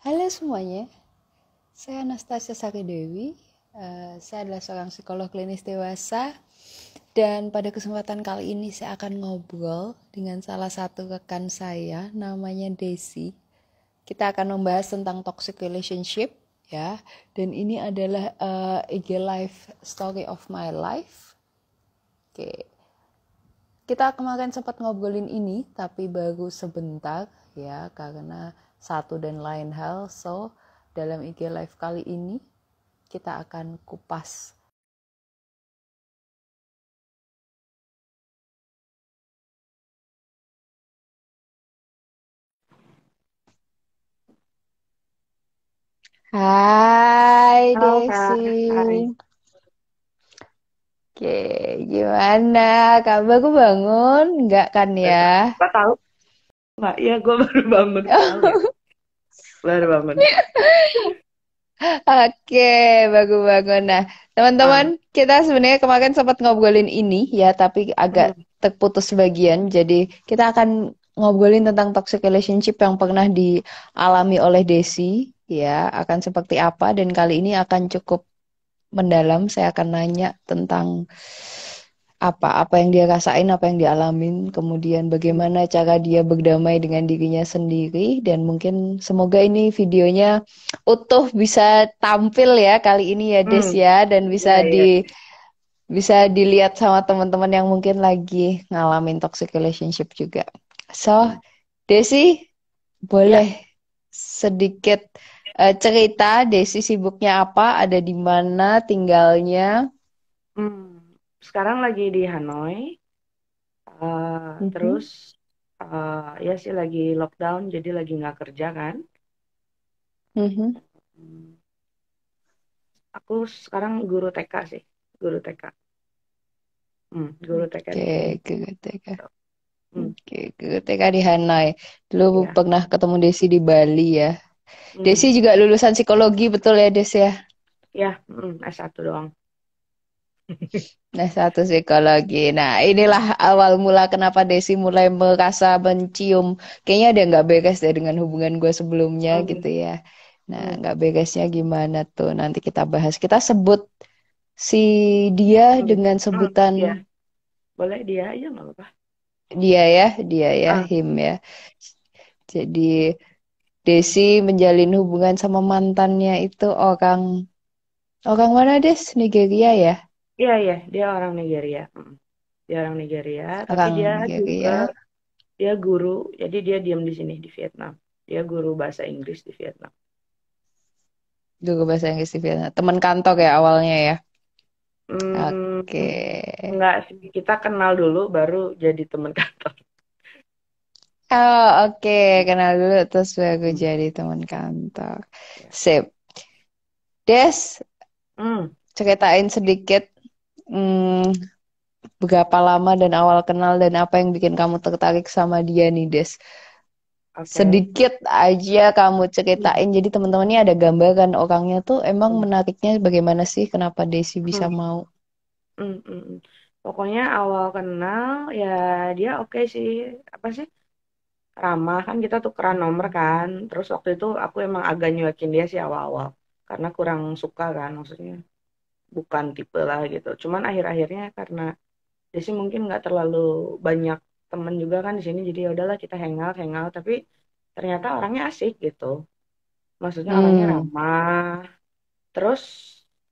Halo semuanya, saya Anastasia Saridewi. Saya adalah seorang psikolog klinis dewasa dan pada kesempatan kali ini saya akan ngobrol dengan salah satu rekan saya namanya Desi. Kita akan membahas tentang toxic relationship ya. Dan ini adalah IG live story of my life. Oke. Kita kemarin sempat ngobrolin ini tapi baru sebentar ya karena satu dan lain hal. So, dalam IG live kali ini kita akan kupas. Hai Halo Desi. Kak, hai. Oke, gimana? Kamu baru bangun? Enggak kan ya? Gak tahu nggak? Iya, gue baru bangun. Tahu ya, baru bangun. Oke, bagus bangun. Nah, teman-teman, Ah, kita sebenarnya kemarin sempat ngobrolin ini ya, tapi agak hmm, terputus sebagian. Jadi kita akan ngobrolin tentang toxic relationship yang pernah dialami oleh Desi, ya, akan seperti apa. Dan kali ini akan cukup mendalam. Saya akan nanya tentang apa yang dia rasain, apa yang dialamin, kemudian hmm, bagaimana cara dia berdamai dengan dirinya sendiri, dan mungkin semoga ini videonya utuh bisa tampil ya kali ini ya Des hmm. ya, dan Iya, iya. bisa dilihat sama teman-teman yang mungkin lagi ngalamin toxic relationship juga. So, Hmm. Desi, Ya, boleh sedikit cerita Desi sibuknya apa, ada di mana tinggalnya? sekarang lagi di Hanoi. Mhm, Terus ya sih lagi lockdown, jadi lagi nggak kerja kan. mhm. Hmm, Aku sekarang guru TK sih, guru TK. Guru TK Oke, di sini. GTK. Hmm, Oke, GTK di Hanoi. Dulu ya, pernah ketemu Desi di Bali ya. Desi hmm, juga lulusan psikologi, betul ya Des ya? ya, S1 doang. Nah, satu psikologi. Nah, inilah awal mula kenapa Desi mulai merasa mencium. Kayaknya ada nggak beres deh dengan hubungan gue sebelumnya gitu Hmm, ya. Nah, hmm, nggak beresnya gimana tuh? Nanti kita bahas. Kita sebut si dia hmm, dengan sebutan ya, boleh dia aja nggak apa-apa. dia ya, Ah, him ya. Jadi Desi menjalin hubungan sama mantannya itu orang orang mana Des? Nigeria ya? iya, iya, dia orang Nigeria. Dia orang Nigeria, tapi Orang dia juga Nigeria. dia guru, jadi dia diam di sini di Vietnam. Dia guru bahasa Inggris di Vietnam. Dulu bahasa Inggris di Vietnam. Teman kantor ya awalnya ya. Hmm, Oke. enggak sih, kita kenal dulu baru jadi teman kantor. Oh, oke. Kenal dulu terus baru Hmm, jadi teman kantor. ya. Sip. Des, Hmm, ceritain sedikit hmm, berapa lama dan awal kenal dan apa yang bikin kamu tertarik sama dia nih, Des. oke. Sedikit aja kamu Hmm, ceritain. Jadi teman-teman ini ada gambaran orangnya tuh emang hmm, menariknya bagaimana sih? Kenapa Desi bisa hmm, mau? hmm. Pokoknya awal kenal ya dia oke sih. Apa sih? Ramah kan kita tukeran nomor kan. Terus waktu itu aku emang agak nyuekin dia sih awal-awal. Karena kurang suka kan maksudnya. Bukan tipe lah gitu. Cuman akhir-akhirnya karena dia sih mungkin nggak terlalu banyak temen juga kan di sini, jadi ya udahlah kita hangout hangout. Tapi ternyata orangnya asik gitu. Maksudnya orangnya Hmm, ramah. Terus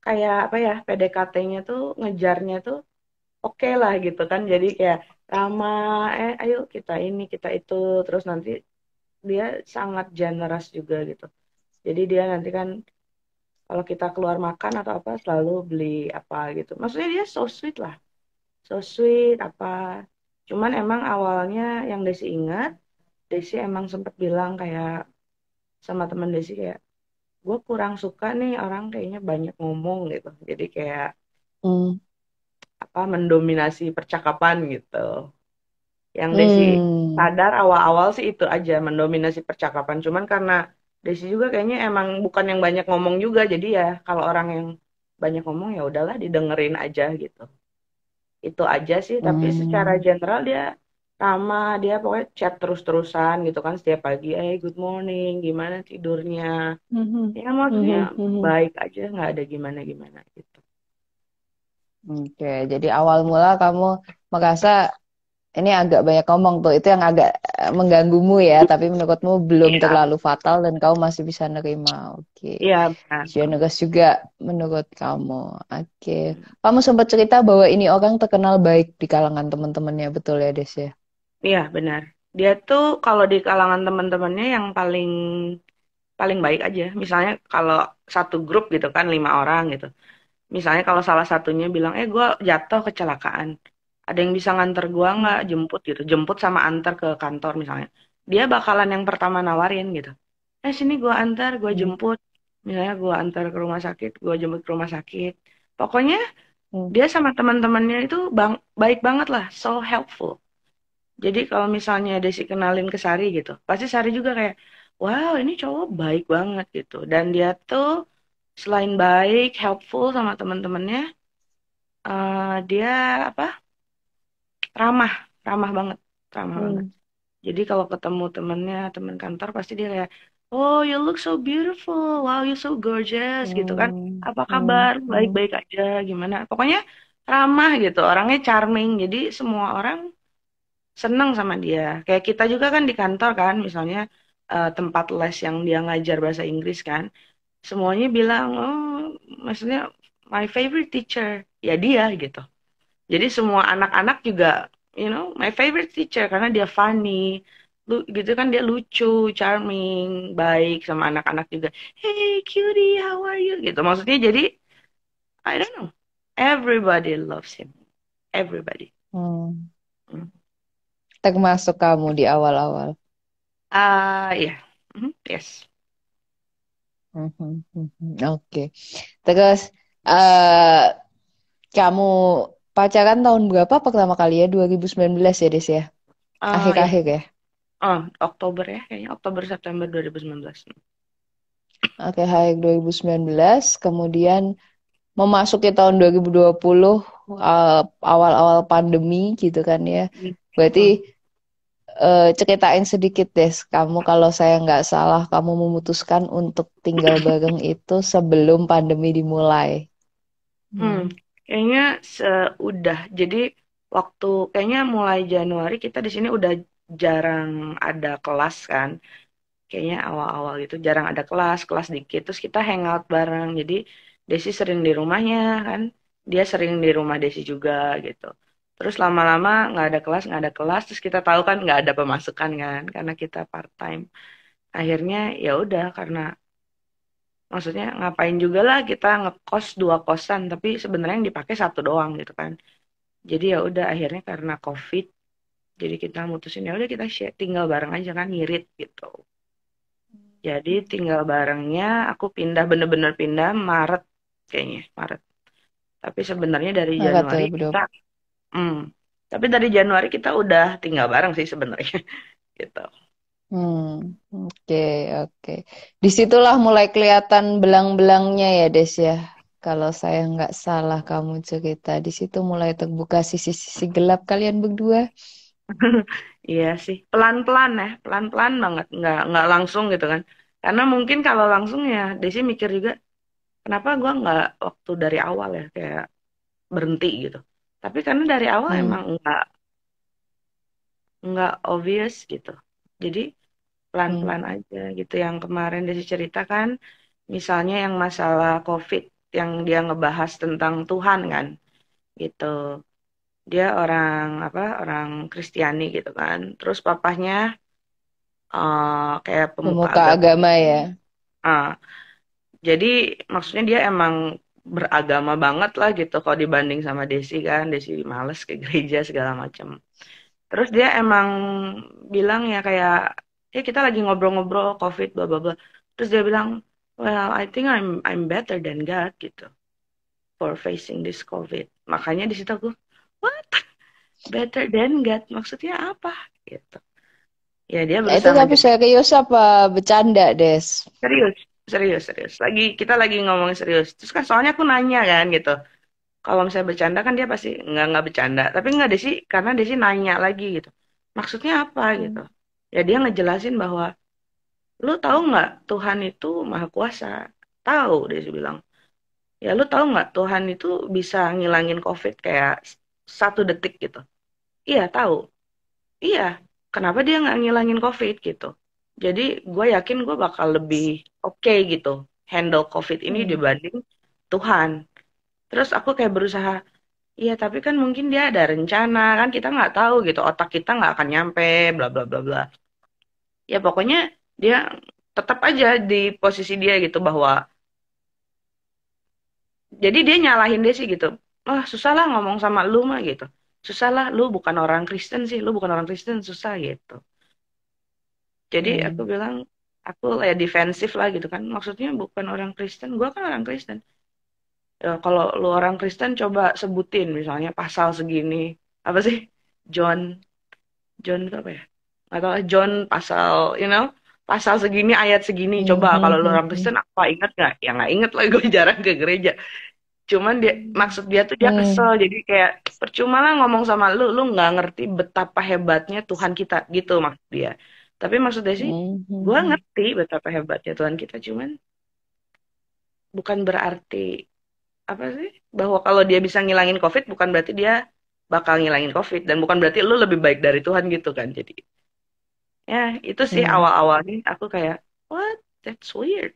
kayak apa ya, PDKT-nya tuh ngejarnya tuh oke lah gitu kan. Jadi kayak ramah, ayo kita ini kita itu. Terus nanti dia sangat generous juga gitu. Jadi dia nanti kan kalau kita keluar makan atau apa selalu beli apa gitu. Maksudnya dia so sweet lah, so sweet apa. Cuman emang awalnya yang Desi ingat, Desi emang sempat bilang kayak sama teman Desi kayak, gue kurang suka nih orang kayaknya banyak ngomong gitu. Jadi kayak hmm, apa mendominasi percakapan gitu. Yang Desi hmm, sadar awal-awal sih itu aja mendominasi percakapan. Cuman karena Desi juga kayaknya emang bukan yang banyak ngomong juga. Jadi ya kalau orang yang banyak ngomong ya udahlah didengerin aja gitu. Itu aja sih. Tapi secara hmm. general dia ramah, dia pokoknya chat terus-terusan gitu kan setiap pagi, good morning, gimana tidurnya. Mhm. Ya maksudnya Mhm. Mhm. baik aja, nggak ada gimana-gimana gitu. Oke, jadi awal mula kamu merasa ini agak banyak ngomong tuh, itu yang agak mengganggumu ya, tapi menurutmu belum Iya, terlalu fatal dan kamu masih bisa nerima. Oke. iya benar. Generous juga menurut kamu. Oke. Kamu sempat cerita bahwa ini orang terkenal baik di kalangan teman-temannya, betul ya, Des ya? Iya benar. Dia tuh kalau di kalangan teman-temannya yang paling paling baik aja. Misalnya kalau satu grup gitu kan 5 orang gitu. Misalnya kalau salah satunya bilang, gue jatuh kecelakaan. Ada yang bisa nganter gue nggak Hmm. jemput gitu. Jemput sama antar ke kantor misalnya. Dia bakalan yang pertama nawarin gitu. Sini gue antar, gue Hmm. jemput. Misalnya gue antar ke rumah sakit, gue jemput ke rumah sakit. Pokoknya Hmm. dia sama teman-temannya itu baik banget lah, so helpful. Jadi kalau misalnya Desi kenalin ke Sari gitu, pasti Sari juga kayak, wow ini cowok baik banget gitu. Dan dia tuh selain baik, helpful sama teman-temannya, dia apa? Ramah, ramah banget, ramah banget. Hmm. Jadi kalau ketemu temennya, teman kantor pasti dia kayak, oh you look so beautiful, wow you so gorgeous gitu kan. Hmm. Apa Hmm. kabar? Hmm. Baik-baik aja, gimana? Pokoknya ramah gitu, orangnya charming. Jadi semua orang seneng sama dia. Kayak kita juga kan di kantor kan, misalnya tempat les yang dia ngajar bahasa Inggris kan, semuanya bilang, oh maksudnya my favorite teacher, ya dia gitu. Jadi semua anak-anak juga, my favorite teacher karena dia funny, gitu kan dia lucu, charming, baik sama anak-anak juga. Hey cutie, how are you? Gitu. Maksudnya jadi, I don't know, everybody loves him, everybody. Hmm. Hmm. Termasuk kamu di awal-awal. Iya. Mhm, yes. Mhm. Mhm. Oke. Terus eh kamu pacaran tahun berapa pertama kali ya? 2019 ya, Des ya? Ya, Akhir-akhir ya? Oktober ya, kayaknya Oktober September 2019. Oke, akhir 2019, kemudian memasuki tahun 2020, awal-awal pandemi gitu kan ya. Berarti Hmm. ceritain sedikit deh, kamu kalau saya nggak salah, kamu memutuskan untuk tinggal bareng itu sebelum pandemi dimulai. Hmm, Hmm. kayaknya seudah. Jadi waktu kayaknya mulai Januari kita di sini udah jarang ada kelas kan. Kayaknya awal-awal gitu jarang ada kelas, kelas dikit. Terus kita hangout bareng. Jadi Desi sering di rumahnya kan. Dia sering di rumah Desi juga gitu. Terus lama-lama nggak ada kelas, nggak ada kelas. Terus kita tahu kan nggak ada pemasukan kan, karena kita part time. Akhirnya ya udah karena maksudnya ngapain juga lah kita ngekos 2 kosan, tapi sebenarnya yang dipakai satu doang gitu kan. Jadi ya udah akhirnya karena COVID, jadi kita mutusin ya udah kita tinggal bareng aja kan ngirit gitu. Jadi tinggal barengnya aku pindah bener-bener pindah Maret kayaknya Maret. Tapi sebenarnya dari Maret Januari kita, 2020. hmm, tapi dari Januari kita udah tinggal bareng sih sebenarnya gitu. Oke, oke. Disitulah mulai kelihatan belang-belangnya ya, Des ya. Kalau saya nggak salah kamu cerita, di situ mulai terbuka sisi-sisi gelap kalian berdua. Iya sih, pelan-pelan ya, pelan-pelan banget, nggak langsung gitu kan. Karena mungkin kalau langsung ya, Desi mikir juga, kenapa gua nggak waktu dari awal ya kayak berhenti gitu. Tapi karena dari awal Hmm. emang nggak obvious gitu. Jadi Hmm. pelan-pelan aja gitu. Yang kemarin Desi ceritakan, misalnya yang masalah COVID, yang dia ngebahas tentang Tuhan kan, gitu. Dia orang apa? Orang Kristiani gitu kan. Terus papahnya kayak pemuka Pemuka agama. agama ya. Ah, jadi maksudnya dia emang beragama banget lah gitu kalau dibanding sama Desi kan. Desi males ke gereja segala macam. Terus dia emang bilang ya kayak, kita lagi ngobrol-ngobrol COVID bla bla bla. Terus dia bilang, well I think I'm better than God gitu for facing this COVID. Makanya di situ aku, what? Better than God maksudnya apa? Gitu. Ya dia Itu berusaha tapi ngejelasin. serius apa bercanda, Des? Serius, serius, serius. Kita lagi ngomongin serius. Terus kan soalnya aku nanya kan gitu. Kalau misalnya bercanda kan dia pasti nggak bercanda. Tapi nggak Desi, karena Desi nanya lagi gitu. Maksudnya apa gitu? Hmm. Ya dia ngejelasin bahwa lu tahu nggak Tuhan itu maha kuasa. Tahu dia bilang. Ya lu tahu nggak Tuhan itu bisa ngilangin COVID kayak 1 detik gitu. Iya tahu. Iya. Kenapa dia nggak ngilangin COVID gitu? Jadi gue yakin gue bakal lebih oke gitu handle COVID ini Hmm. dibanding Tuhan. Terus aku kayak berusaha, iya tapi kan mungkin dia ada rencana kan kita nggak tahu gitu otak kita nggak akan nyampe bla bla bla bla. Ya pokoknya dia tetap aja di posisi dia gitu bahwa jadi dia nyalahin dia sih gitu. Ah susah lah ngomong sama lu mah gitu. Susah lah lu bukan orang Kristen sih, lu bukan orang Kristen susah gitu. Jadi aku Hmm. bilang aku kayak defensif lah gitu kan. Maksudnya bukan orang Kristen, gua kan orang Kristen. Ya, kalau lu orang Kristen coba sebutin misalnya pasal segini apa sih John John itu apa ya? Nggak tahu John pasal, pasal segini ayat segini. Hmm. Coba Hmm. kalau lu Hmm. orang Kristen apa ingat nggak? Ya nggak inget lah gue jarang ke gereja. Cuman dia maksud dia tuh dia kesel Hmm. jadi kayak percuma lah ngomong sama lu nggak ngerti betapa hebatnya Tuhan kita gitu maksud dia. Tapi maksud dia sih, Hmm. Hmm. gue Hmm. ngerti betapa hebatnya Tuhan kita, cuman bukan berarti apa sih bahwa kalau dia bisa ngilangin COVID bukan berarti dia bakal ngilangin COVID dan bukan berarti lu lebih baik dari Tuhan gitu kan. Jadi ya itu sih Hmm. awal-awalnya aku kayak what that's weird.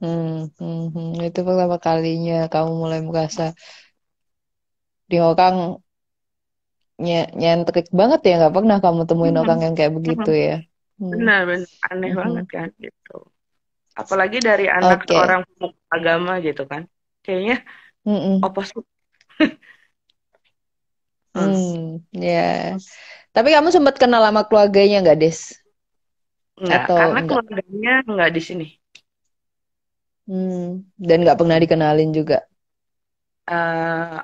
Hmm. Hmm. Hmm. Itu pertama kalinya kamu mulai merasa di orang nyentrik banget ya, nggak pernah kamu temuin orang Hmm. yang kayak begitu Hmm. ya. Hmm. Benar-benar aneh Mhm. banget kan gitu. Apalagi dari anak Oke. orang pemuka agama gitu kan. Kayaknya Mm-mm. opposite. Hmm. Ya. Tapi kamu sempat kenal sama keluarganya nggak, Des? Enggak, Atau karena enggak? keluarganya enggak di sini. Dan nggak pernah dikenalin juga. eh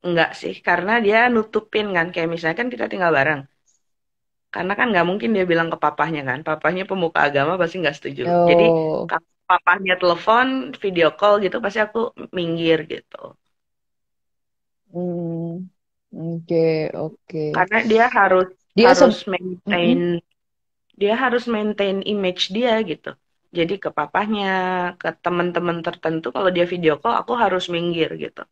enggak sih, karena dia nutupin kan. Kayak misalnya kan kita tinggal bareng. Karena kan nggak mungkin dia bilang ke papahnya kan. Papahnya pemuka agama pasti nggak setuju. Jadi Oh. kalau papahnya telepon, video call gitu, pasti aku minggir gitu. Hmm. Oke, oke. Karena dia harus Dia harus se maintain Mm-mm. dia harus maintain image dia gitu. Jadi ke papahnya, ke teman-teman tertentu kalau dia video call aku harus minggir gitu.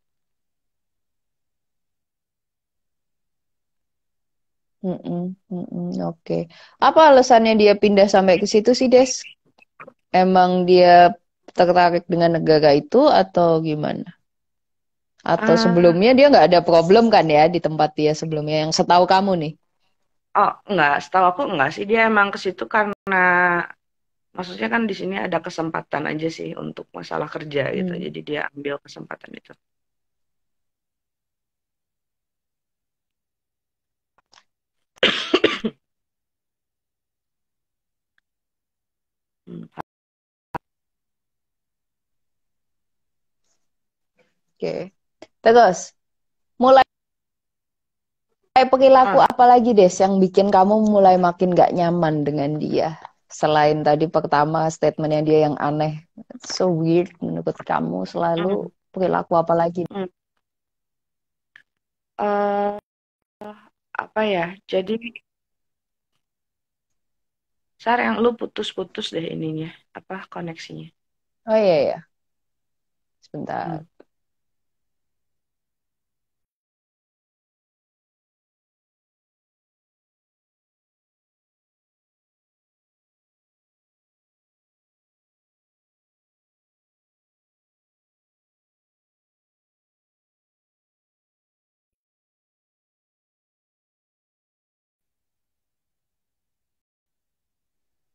Mm-mm. Mm-mm. Oke. Apa alasannya dia pindah sampai ke situ sih, Des? Emang dia tertarik dengan negara itu atau gimana? Atau Eh, sebelumnya dia nggak ada problem kan ya di tempat dia sebelumnya yang setahu kamu nih? oh enggak, setahu aku enggak sih dia emang ke situ karena maksudnya kan di sini ada kesempatan aja sih untuk masalah kerja gitu. Hmm. Jadi dia ambil kesempatan itu. Hmm. Oke. Terus, mulai perilaku Ah, apa lagi Des yang bikin kamu mulai makin gak nyaman dengan dia? Selain tadi pertama statementnya dia yang aneh, so weird menurut kamu, selalu hmm, perilaku apa lagi? hmm. Eh, apa ya? Jadi, yang lu putus-putus deh ininya, apa koneksinya? Oh iya ya, Hmm. sebentar.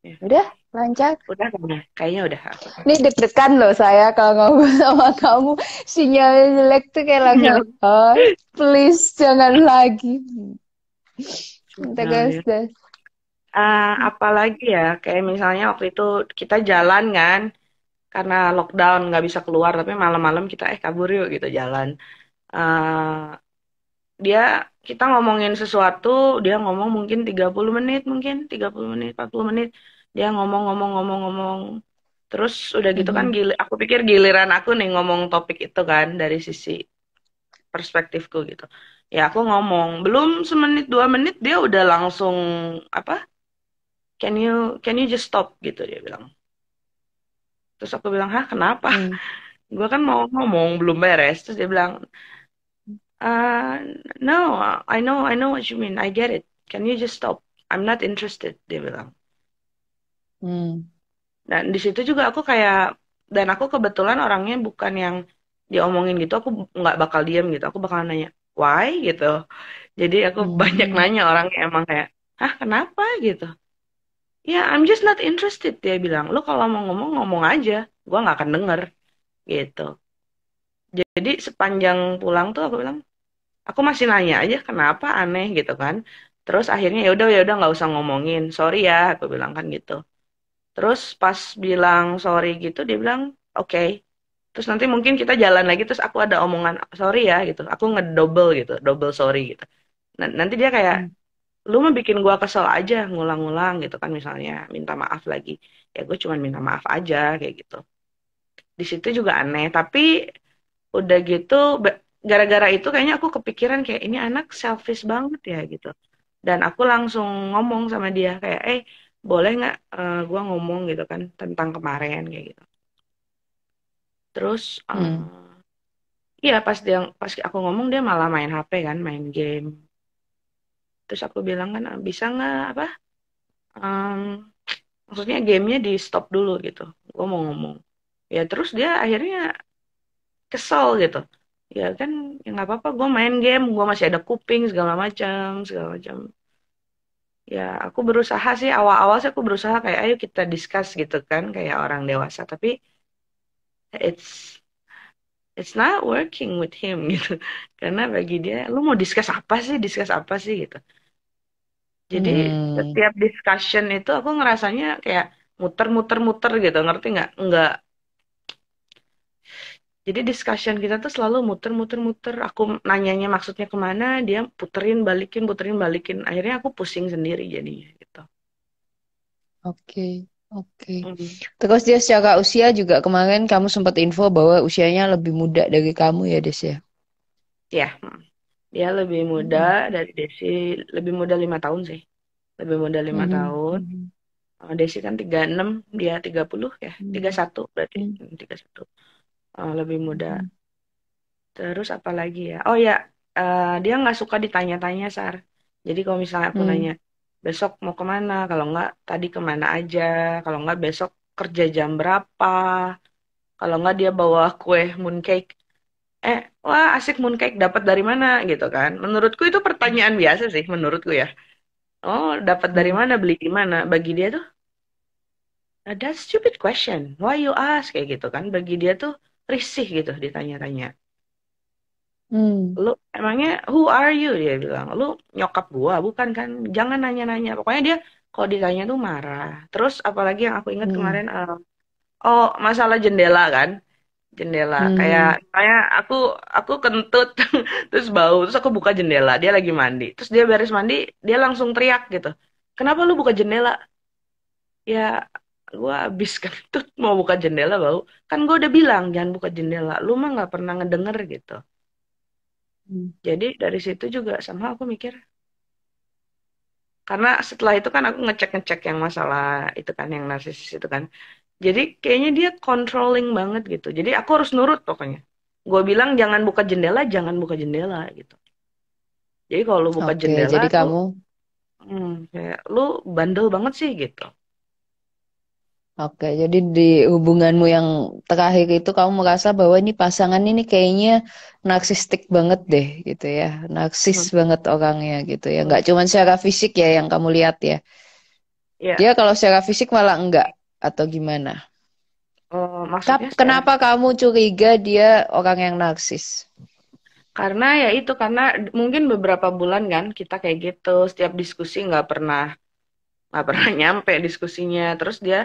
Ya. Udah, lancar. Udah kan ya? Kayaknya udah. Oke. Ini deg-degan loh saya kalau ngobrol sama kamu. Sinyalnya jelek tuh kayak langsung, Sinyal, oh please jangan lagi. Terus, sinyalnya. terus. Apalagi ya, kayak misalnya waktu itu kita jalan kan, karena lockdown nggak bisa keluar, tapi malam-malam kita kabur yuk gitu jalan. Eh, dia kita ngomongin sesuatu, dia ngomong mungkin 30 menit, mungkin 30 menit, 40 menit. Dia ngomong. Terus udah gitu kan Mhm. aku pikir giliran aku nih ngomong topik itu kan dari sisi perspektifku gitu. Ya aku ngomong, belum semenit 2 menit dia udah langsung apa? Can you just stop gitu dia bilang. Terus aku bilang, hah kenapa? Hmm. Gue kan mau ngomong belum beres. Terus dia bilang, uh, no, I know what you mean, I get it. Can you just stop? I'm not interested, dia bilang. Hmm. Dan di situ juga aku kayak, dan aku kebetulan orangnya bukan yang diomongin gitu, aku nggak bakal diem gitu, aku bakal nanya, why gitu. Jadi aku banyak Hmm. nanya orangnya emang kayak, hah kenapa gitu. Ya, I'm just not interested, dia bilang. Lu kalau mau ngomong, ngomong aja. Gua nggak akan denger, gitu. Jadi sepanjang pulang tuh aku bilang, aku masih nanya aja kenapa aneh gitu kan. Terus akhirnya ya udah nggak usah ngomongin. Sorry ya, aku bilang kan gitu. Terus pas bilang sorry gitu, dia bilang, oke. Terus nanti mungkin kita jalan lagi, terus aku ada omongan, sorry ya gitu. Aku ngedouble gitu, double sorry gitu. Nanti dia kayak, Hmm. lu mah bikin gua kesel aja, ngulang-ngulang gitu kan misalnya, minta maaf lagi. Ya gue cuma minta maaf aja, kayak gitu. Di situ juga aneh, tapi udah gitu, gara-gara itu kayaknya aku kepikiran kayak, ini anak selfish banget ya gitu. Dan aku langsung ngomong sama dia, kayak, boleh nggak gua ngomong gitu kan, tentang kemarin, kayak gitu. Terus, Hmm. iya pas aku ngomong dia malah main HP kan, main game. Terus aku bilang kan, bisa nggak apa? em, Maksudnya gamenya di stop dulu gitu. Gue mau ngomong. Ya terus dia akhirnya kesel gitu. Ya kan, ya nggak apa-apa. Gue main game, gue masih ada kuping segala macam, segala macam. Ya aku berusaha sih awal-awal sih aku berusaha kayak ayo kita discuss gitu kan kayak orang dewasa. Tapi it's it's not working with him gitu. Karena bagi dia, lu mau discuss apa sih? Discuss apa sih gitu. Jadi Hmm. setiap discussion itu aku ngerasanya kayak muter-muter-muter gitu, ngerti nggak? Nggak. Jadi discussion kita tuh selalu muter-muter-muter. Aku nanyanya maksudnya kemana, dia puterin balikin. Akhirnya aku pusing sendiri jadinya gitu. Oke, oke. Mm. Terus dia secara usia juga kemarin kamu sempat info bahwa usianya lebih muda dari kamu ya, Des ya? Ya, dia lebih muda Mm-mm. dari Desi, lebih muda 5 tahun sih. Lebih muda lima Mhm. tahun. Mhm. Desi kan 36, dia 30 ya. Tiga Mhm. satu berarti. Mhm. 31. Lebih muda. Mhm. Terus apa lagi ya? Oh ya, dia nggak suka ditanya-tanya, Sar. Jadi kalau misalnya aku nanya, Mhm. besok mau kemana? Kalau nggak, tadi kemana aja? Kalau nggak, besok kerja jam berapa? Kalau nggak, dia bawa kue mooncake. Wah asik mooncake, dapat dari mana? Gitu kan. Menurutku itu pertanyaan biasa sih, menurutku ya. Oh, dapat dari Mhm. mana? Beli di mana? Bagi dia tuh, that's stupid question. Why you ask? Kayak gitu kan. Bagi dia tuh risih gitu ditanya-tanya. Mhm. Lu emangnya who are you, dia bilang, lu nyokap gua bukan kan, jangan nanya-nanya. Pokoknya dia kalau ditanya tuh marah. Terus apalagi yang aku ingat Mhm. kemarin, oh masalah jendela kan, jendela kayak Mhm. kayak aku kentut terus bau, terus aku buka jendela, dia lagi mandi, terus dia beres mandi, dia langsung teriak gitu, kenapa lu buka jendela? Ya gua abis kentut mau buka jendela bau, kan gua udah bilang jangan buka jendela, lu mah nggak pernah ngedenger gitu. Mhm. Jadi dari situ juga sama aku mikir, karena setelah itu kan aku ngecek-ngecek yang masalah itu kan, yang narsisis itu kan. Jadi kayaknya dia controlling banget gitu. Jadi aku harus nurut pokoknya. Gue bilang jangan buka jendela, jangan buka jendela gitu. Jadi kalau lu buka Oke, jendela jadi tuh, kamu kayak lu bandel banget sih gitu. oke, jadi di hubunganmu yang terakhir itu kamu merasa bahwa ini pasangan ini kayaknya narsistik banget deh gitu ya. Narsis Hmm. banget orangnya gitu ya. Hmm. Nggak cuma secara fisik ya yang kamu lihat ya. Ya, Dia kalau secara fisik malah enggak atau gimana? maksudnya secara, Kenapa kamu curiga dia orang yang narsis? karena ya itu karena mungkin beberapa bulan kan kita kayak gitu, setiap diskusi nggak pernah nyampe diskusinya. Terus dia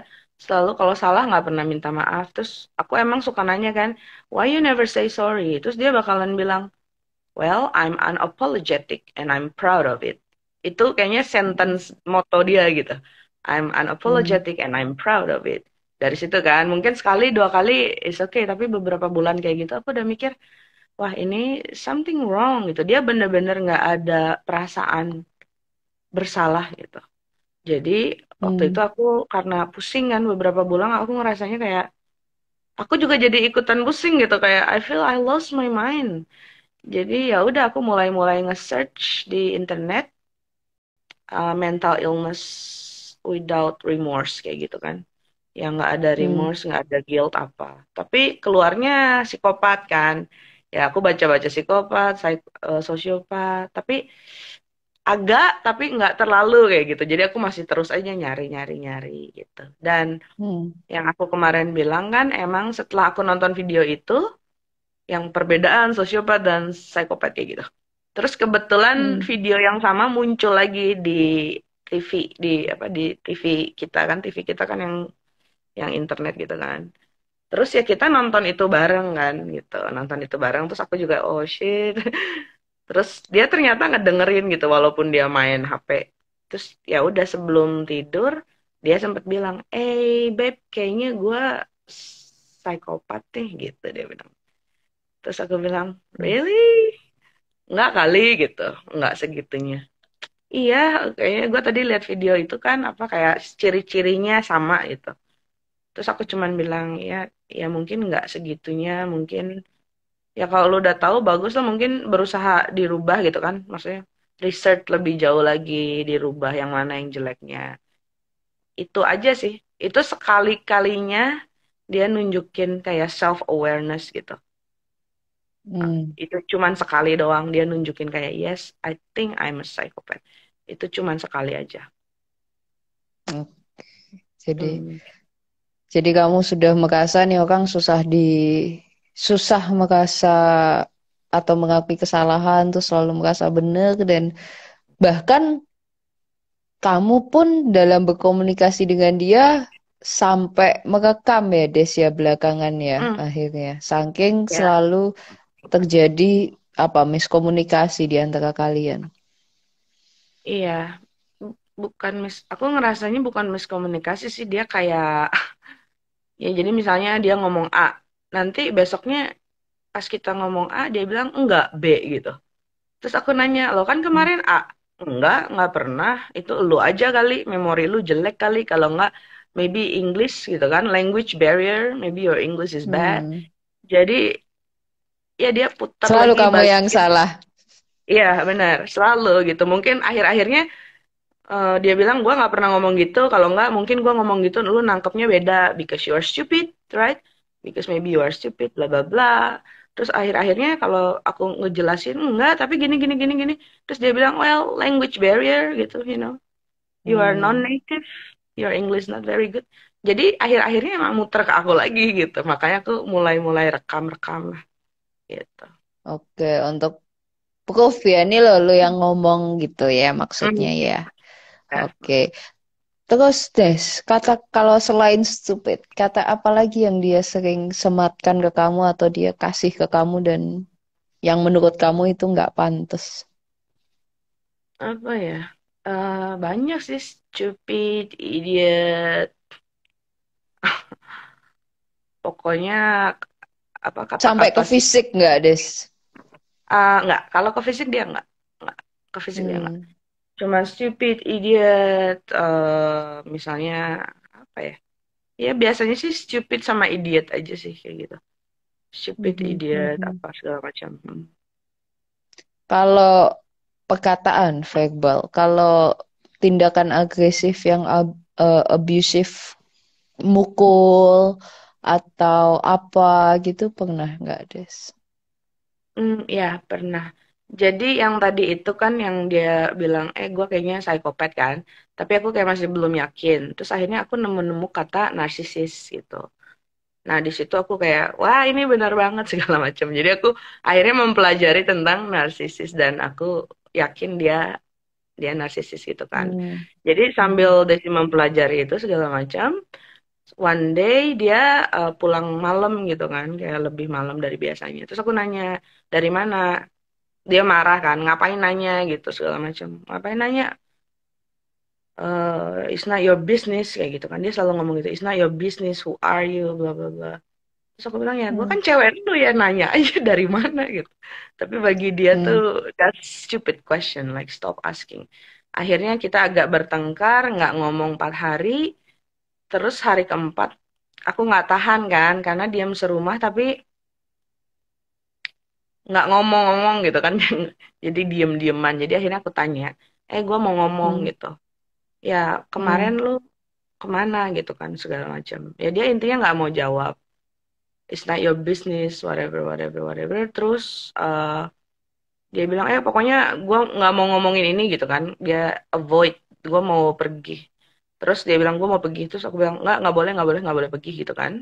selalu kalau salah nggak pernah minta maaf. Terus aku emang suka nanya kan, why you never say sorry? Terus dia bakalan bilang, well, I'm unapologetic and I'm proud of it. Itu kayaknya sentence motto dia gitu. I'm Hmm. unapologetic and I'm proud of it. Dari situ kan, mungkin sekali dua kali is okay, tapi beberapa bulan kayak gitu aku udah mikir, wah ini something wrong gitu. Dia bener-bener nggak ada perasaan bersalah gitu. Jadi waktu itu Hmm. aku karena pusing kan beberapa bulan aku ngerasanya kayak aku juga jadi ikutan pusing gitu kayak I feel I lost my mind. Jadi ya udah aku mulai-mulai nge-search di internet mental illness without remorse kayak gitu kan. Yang nggak ada Hmm. remorse, nggak ada guilt apa. Tapi keluarnya psikopat kan. Ya aku baca-baca psikopat, sosiopat. Tapi agak, tapi nggak terlalu kayak gitu. Jadi aku masih terus aja nyari-nyari-nyari gitu. Dan Hmm. yang aku kemarin bilang kan, emang setelah aku nonton video itu, yang perbedaan sosiopat dan psikopat kayak gitu. Terus kebetulan Hmm. video yang sama muncul lagi di TV, di TV kita kan, TV kita kan yang internet gitu kan. Terus ya kita nonton itu bareng kan gitu. Nonton itu bareng terus aku juga oh shit. Terus dia ternyata ngedengerin gitu walaupun dia main HP. Terus ya udah sebelum tidur dia sempat bilang, babe, kayaknya gue psikopat deh gitu dia bilang. Terus aku bilang, really? Nggak kali gitu, nggak segitunya. Iya, kayaknya gue tadi lihat video itu kan apa kayak ciri-cirinya sama gitu. Terus aku cuman bilang ya, ya mungkin nggak segitunya, mungkin ya kalau lu udah tahu bagus lah mungkin berusaha dirubah gitu kan, maksudnya research lebih jauh lagi dirubah yang mana yang jeleknya. Itu aja sih. Itu sekali-kalinya dia nunjukin kayak self awareness gitu. Hmm. Itu cuman sekali doang dia nunjukin kayak yes, I think I'm a psychopath. Itu cuman sekali aja. Hmm. Jadi Hmm. jadi kamu sudah merasa nih orang susah merasa atau mengakui kesalahan tuh selalu merasa benar dan bahkan kamu pun dalam berkomunikasi dengan dia sampai merekam ya Desia belakangan ya Hmm. akhirnya. Saking Ya, selalu terjadi apa miskomunikasi di antara kalian. iya. Bukan aku ngerasanya bukan miskomunikasi sih dia kayak ya jadi misalnya dia ngomong A, nanti besoknya pas kita ngomong A dia bilang enggak B gitu. Terus aku nanya, lo kan Hmm. kemarin A. Enggak pernah. Itu lu aja kali, memori lu jelek kali. Kalau enggak, maybe English gitu kan, language barrier, maybe your English is bad. Hmm. Jadi, ya dia putar Selalu lagi, kamu yang balikin. salah. Iya, benar. Selalu gitu. Mungkin akhir-akhirnya dia bilang, gua nggak pernah ngomong gitu. Kalau enggak, mungkin gua ngomong gitu, lu nangkepnya beda. Because you are stupid, right? Because maybe you are stupid, bla bla bla. Terus akhir-akhirnya kalau aku ngejelasin, enggak, tapi gini, gini, gini, gini. Terus dia bilang, well, language barrier gitu, you know. You are Hmm. non-native, your English not very good. Jadi akhir-akhirnya emang muter ke aku lagi gitu. Makanya aku mulai-mulai rekam-rekam lah gitu. Oke, untuk proof ya ini lo yang ngomong gitu ya maksudnya Hmm, ya. ya. Oke. Terus Des, kata kalau selain stupid, kata apa lagi yang dia sering sematkan ke kamu atau dia kasih ke kamu dan yang menurut kamu itu nggak pantas? Apa ya? Banyak sih stupid, idiot. Pokoknya apa Sampai kata-kata ke sih. fisik nggak Des? Nggak, kalau ke fisik dia nggak, ke fisik dia nggak. Hmm. Cuma stupid, idiot, misalnya apa ya? Ya biasanya sih stupid sama idiot aja sih kayak gitu. Stupid, Mhm, idiot, mhm. apa segala macam. Kalau perkataan verbal, kalau tindakan agresif yang abusive, mukul atau apa gitu pernah nggak Des? Ya pernah. Jadi yang tadi itu kan yang dia bilang, gue kayaknya psikopat kan. Tapi aku kayak masih belum yakin. Terus akhirnya aku nemu-nemu kata narsisis gitu. Nah di situ aku kayak, wah ini benar banget segala macam. Jadi aku akhirnya mempelajari tentang narsisis dan aku yakin dia narsisis gitu kan. Hmm. Jadi sambil Hmm. Desi mempelajari itu segala macam, one day dia pulang malam gitu kan, kayak lebih malam dari biasanya. Terus aku nanya, dari mana? Dia marah kan, ngapain nanya gitu segala macam. Ngapain nanya? It's not your business kayak gitu kan. Dia selalu ngomong gitu, it's not your business, who are you, bla bla bla. Terus aku bilang ya gue Hmm. kan cewek lu ya nanya aja dari mana gitu. Tapi bagi dia tuh Hmm. that's stupid question, like stop asking. Akhirnya kita agak bertengkar, nggak ngomong 4 hari. Terus hari keempat aku nggak tahan kan karena diam serumah tapi nggak ngomong-ngomong gitu kan. Jadi diem-dieman. Jadi akhirnya aku tanya, gue mau ngomong Hmm. gitu. Ya kemarin Hmm. lu kemana gitu kan segala macam. Ya dia intinya nggak mau jawab. It's not your business, whatever, whatever, whatever. Terus dia bilang, pokoknya gue nggak mau ngomongin ini gitu kan. Dia avoid, gue mau pergi. Terus dia bilang gue mau pergi. Terus aku bilang nggak boleh, nggak boleh, nggak boleh pergi gitu kan.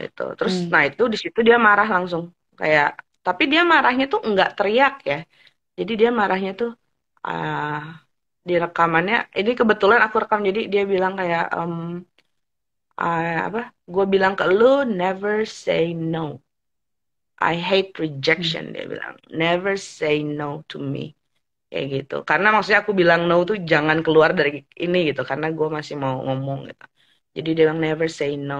Itu. Terus Hmm. nah itu di situ dia marah langsung kayak. Tapi dia marahnya tuh nggak teriak ya. Jadi dia marahnya tuh ah di rekamannya. Ini kebetulan aku rekam jadi dia bilang kayak apa? Gue bilang ke lu never say no. I hate Hmm. rejection dia bilang. Never say no to me. Kayak gitu. Karena maksudnya aku bilang no tuh jangan keluar dari ini gitu. Karena gue masih mau ngomong gitu. Jadi dia bilang never say no.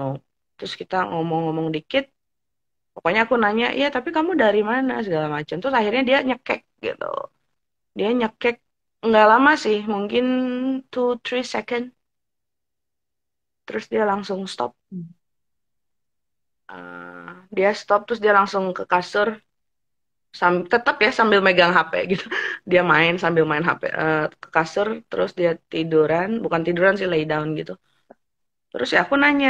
Terus kita ngomong-ngomong dikit. Pokoknya aku nanya, ya tapi kamu dari mana segala macam. Terus akhirnya dia nyekek gitu. Dia nyekek nggak lama sih. Mungkin 2-3 second. Terus dia langsung stop. Dia stop terus dia langsung ke kasur. Tetap ya sambil megang HP gitu. Dia main sambil main HP ke kasur terus dia tiduran, bukan tiduran sih lay down gitu. Terus ya aku nanya,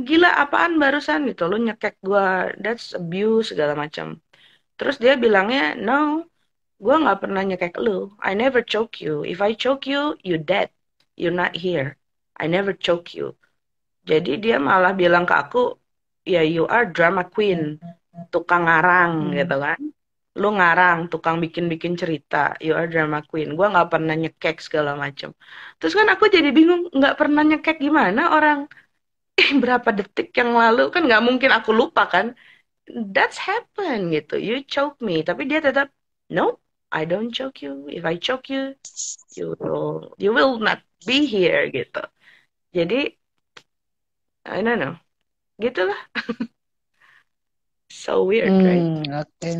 gila apaan barusan gitu, lu nyekek gua, that's abuse segala macam. Terus dia bilangnya, no, gua nggak pernah nyekek lu. I never choke you. If I choke you, you dead. You're not here. I never choke you. Jadi dia malah bilang ke aku, ya you are drama queen, tukang ngarang gitu Hmm. kan. Lu ngarang, tukang bikin-bikin cerita, you are drama queen. Gua nggak pernah nyekek segala macem. Terus kan aku jadi bingung, nggak pernah nyekek gimana orang berapa detik yang lalu kan nggak mungkin aku lupa kan. That's happen gitu. You choke me, tapi dia tetap no, I don't choke you. If I choke you, you will not be here gitu. Jadi I don't know, gitulah. So weird, right? Hmm. Oke.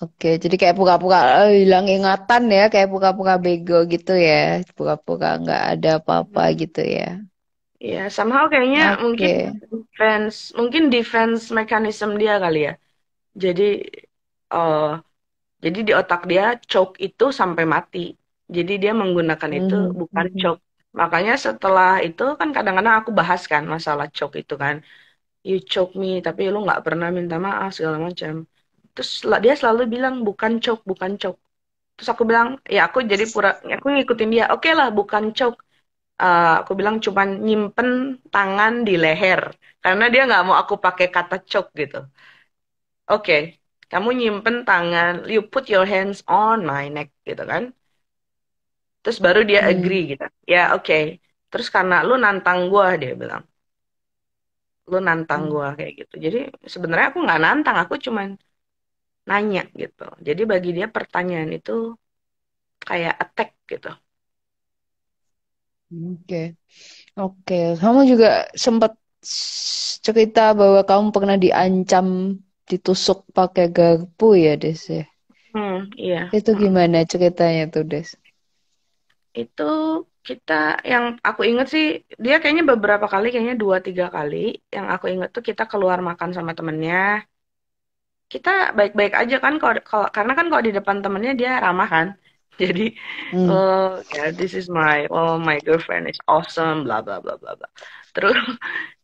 Oke, jadi kayak pura-pura hilang ingatan ya, kayak pura-pura bego gitu ya, pura-pura nggak ada apa-apa gitu ya. Ya, somehow kayaknya mungkin Oke. defense mechanism dia kali ya. Jadi, uh, jadi di otak dia choke itu sampai mati. Jadi dia menggunakan itu Mhm, bukan mhm. choke. Makanya setelah itu kan kadang-kadang aku bahas kan masalah choke itu kan. You choke me, tapi lu nggak pernah minta maaf segala macam. Terus dia selalu bilang bukan choke, bukan choke. Terus aku bilang, ya aku jadi pura, aku ngikutin dia. Oke lah, bukan choke. Aku bilang cuman nyimpen tangan di leher karena dia nggak mau aku pakai kata choke gitu. Oke, kamu nyimpen tangan, you put your hands on my neck gitu kan. Terus baru dia Hmm, agree gitu. Ya oke. Terus karena lu nantang gua dia bilang, lu nantang hmm. gua kayak gitu. Jadi sebenarnya aku nggak nantang, aku cuman nanya gitu. Jadi bagi dia pertanyaan itu kayak attack gitu. Oke, oke. Kamu juga sempat cerita bahwa kamu pernah diancam ditusuk pakai garpu ya, Des ya? Iya. Itu gimana ceritanya tuh, Des? Itu kita yang aku inget sih dia kayaknya beberapa kali kayaknya 2-3 kali yang aku inget tuh kita keluar makan sama temennya kita baik-baik aja kan karena kan kalau di depan temennya dia ramah kan jadi Hmm, oh ya my girlfriend is awesome bla bla bla bla bla terus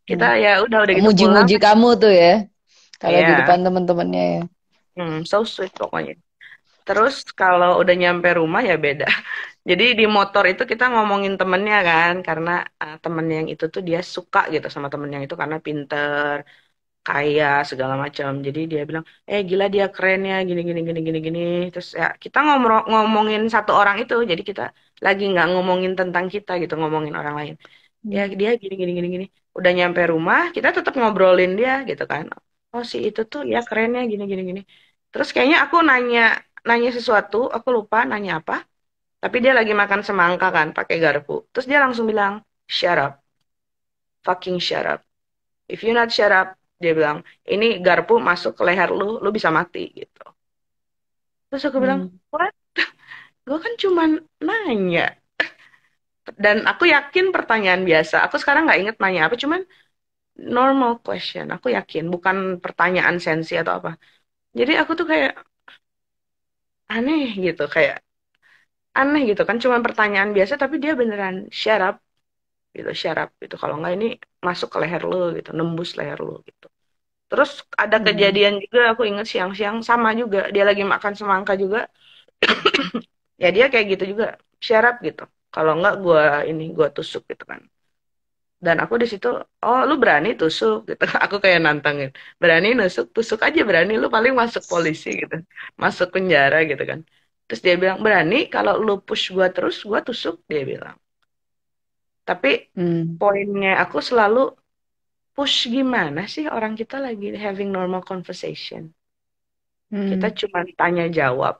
kita hmm. ya udah gitu pulang Muji-muji kamu tuh ya, kalau di ya depan teman-temannya ya. so sweet pokoknya terus kalau udah nyampe rumah ya beda. Jadi di motor itu kita ngomongin temennya kan, karena temen yang itu tuh dia suka gitu sama temen yang itu karena pinter, kaya segala macam. Jadi dia bilang, gila dia keren ya, gini gini gini gini gini. Terus ya kita ngomongin satu orang itu, jadi kita lagi nggak ngomongin tentang kita gitu, ngomongin orang lain. Ya Hmm. dia gini gini gini gini. Udah nyampe rumah, kita tetap ngobrolin dia gitu kan. Oh si itu tuh ya keren ya gini gini gini. Terus kayaknya aku nanya nanya sesuatu, aku lupa nanya apa. Tapi dia lagi makan semangka kan, pakai garpu. Terus dia langsung bilang, shut up, fucking shut up. If you not shut up, dia bilang, ini garpu masuk ke leher lu bisa mati gitu. Terus aku bilang, Hmm. what? Gue kan cuman nanya. Dan aku yakin pertanyaan biasa. Aku sekarang nggak inget nanya apa, cuman normal question. Aku yakin, bukan pertanyaan sensi atau apa. Jadi aku tuh kayak aneh gitu, kayak aneh gitu kan, cuman pertanyaan biasa tapi dia beneran shut up gitu, shut up gitu. Kalau nggak ini masuk ke leher lu gitu, nembus leher lu gitu. Terus ada Hmm. kejadian juga, aku inget siang-siang sama juga, dia lagi makan semangka juga, ya dia kayak gitu juga, shut up gitu. Kalau nggak gua tusuk gitu kan. Dan aku di situ, oh lu berani tusuk gitu. Aku kayak nantangin, berani nusuk, tusuk aja berani, lu paling masuk polisi gitu, masuk penjara gitu kan. Terus dia bilang, berani kalau lu push gua terus, gua tusuk, dia bilang. Tapi Hmm. poinnya aku selalu push gimana sih orang kita lagi having normal conversation. Kita Hmm. cuma tanya jawab.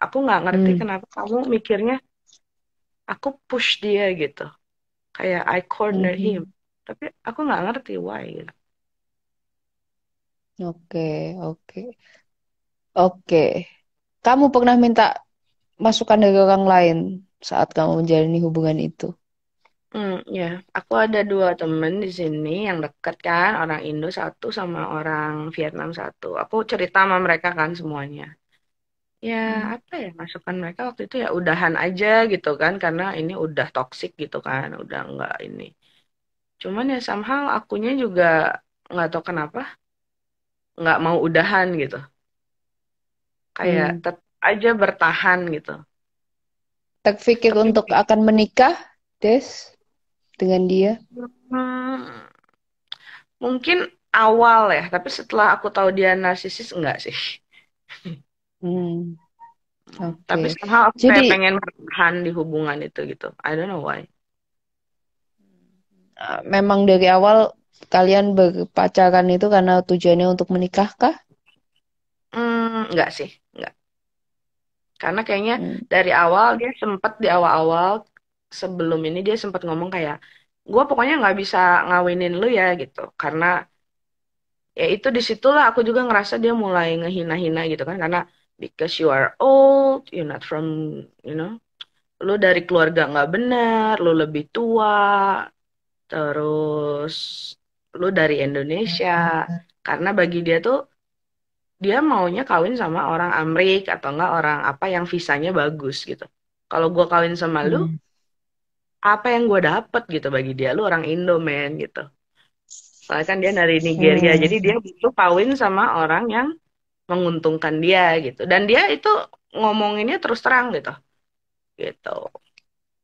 Aku nggak ngerti Hmm. kenapa kamu mikirnya aku push dia gitu. Kayak I corner him. Hmm. Tapi aku nggak ngerti why gitu. Oke, oke, oke. Kamu pernah minta masukan dari orang lain saat kamu menjalani hubungan itu? Ya, aku ada dua temen di sini yang deket kan, orang Indo satu sama orang Vietnam satu. Aku cerita sama mereka kan semuanya. Ya, Hmm. apa ya, masukan mereka waktu itu ya udahan aja gitu kan, karena ini udah toxic gitu kan, udah nggak ini. Cuman ya somehow akunya juga nggak tahu kenapa nggak mau udahan gitu. Kayak Hmm. tetap aja bertahan gitu. Terpikir Tapi untuk akan menikah, Des, dengan dia? hmm, mungkin awal ya, tapi setelah aku tahu dia narsisis enggak sih. Hmm. Tapi Oke. somehow aku kayak Jadi pengen bertahan di hubungan itu gitu. I don't know why. memang dari awal kalian berpacaran itu karena tujuannya untuk menikah kah? Enggak sih, enggak. Karena kayaknya Hmm. dari awal dia sempat di awal-awal sebelum ini dia sempat ngomong kayak, gue pokoknya nggak bisa ngawinin lu ya gitu. Karena ya itu disitulah aku juga ngerasa dia mulai ngehina-hina gitu kan. Karena because you are old, you're not from, you know, lu dari keluarga nggak benar, lu lebih tua, terus lu dari Indonesia. Karena bagi dia tuh dia maunya kawin sama orang Amrik atau enggak orang apa yang visanya bagus gitu. Kalau gue kawin sama lu, Hmm. apa yang gue dapet gitu bagi dia? Lu orang Indo, men, gitu. Soalnya kan dia dari Nigeria, jadi Hmm. dia butuh kawin sama orang yang menguntungkan dia gitu. Dan dia itu ngomonginnya terus terang gitu, gitu.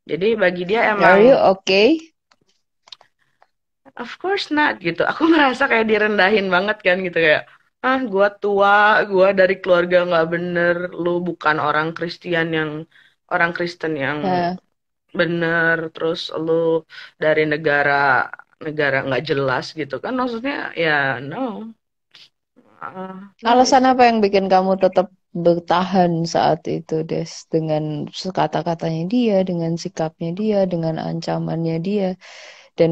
Jadi bagi dia Are you emang, okay? of course not gitu. Aku ngerasa kayak direndahin banget kan gitu kayak, ah, gua tua, gua dari keluarga nggak bener, lu bukan orang Kristen yang Nah, bener, terus lu dari negara negara nggak jelas gitu kan, maksudnya ya no. No alasan itu. apa yang bikin kamu tetap bertahan saat itu, Des? Dengan kata-katanya dia, dengan sikapnya dia, dengan ancamannya dia. Dan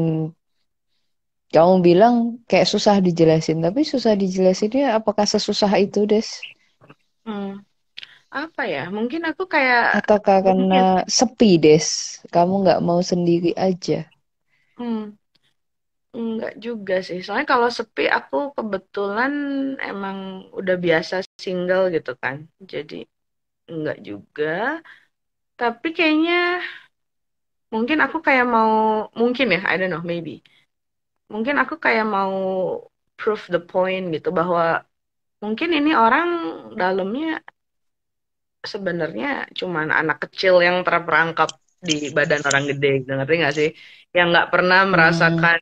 kamu bilang kayak susah dijelasin, tapi susah dijelasinnya apakah sesusah itu, Des? Hmm, apa ya, mungkin aku kayak Atau mungkin karena sepi, Des? Kamu nggak mau sendiri aja? hmm, enggak juga sih, soalnya kalau sepi aku kebetulan emang udah biasa single gitu kan, jadi enggak juga, tapi kayaknya mungkin aku kayak mau, mungkin ya, I don't know, maybe mungkin aku kayak mau prove the point gitu bahwa mungkin ini orang dalamnya sebenarnya cuman anak kecil yang terperangkap di badan orang gede gitu, ngerti nggak sih? Yang nggak pernah Hmm. merasakan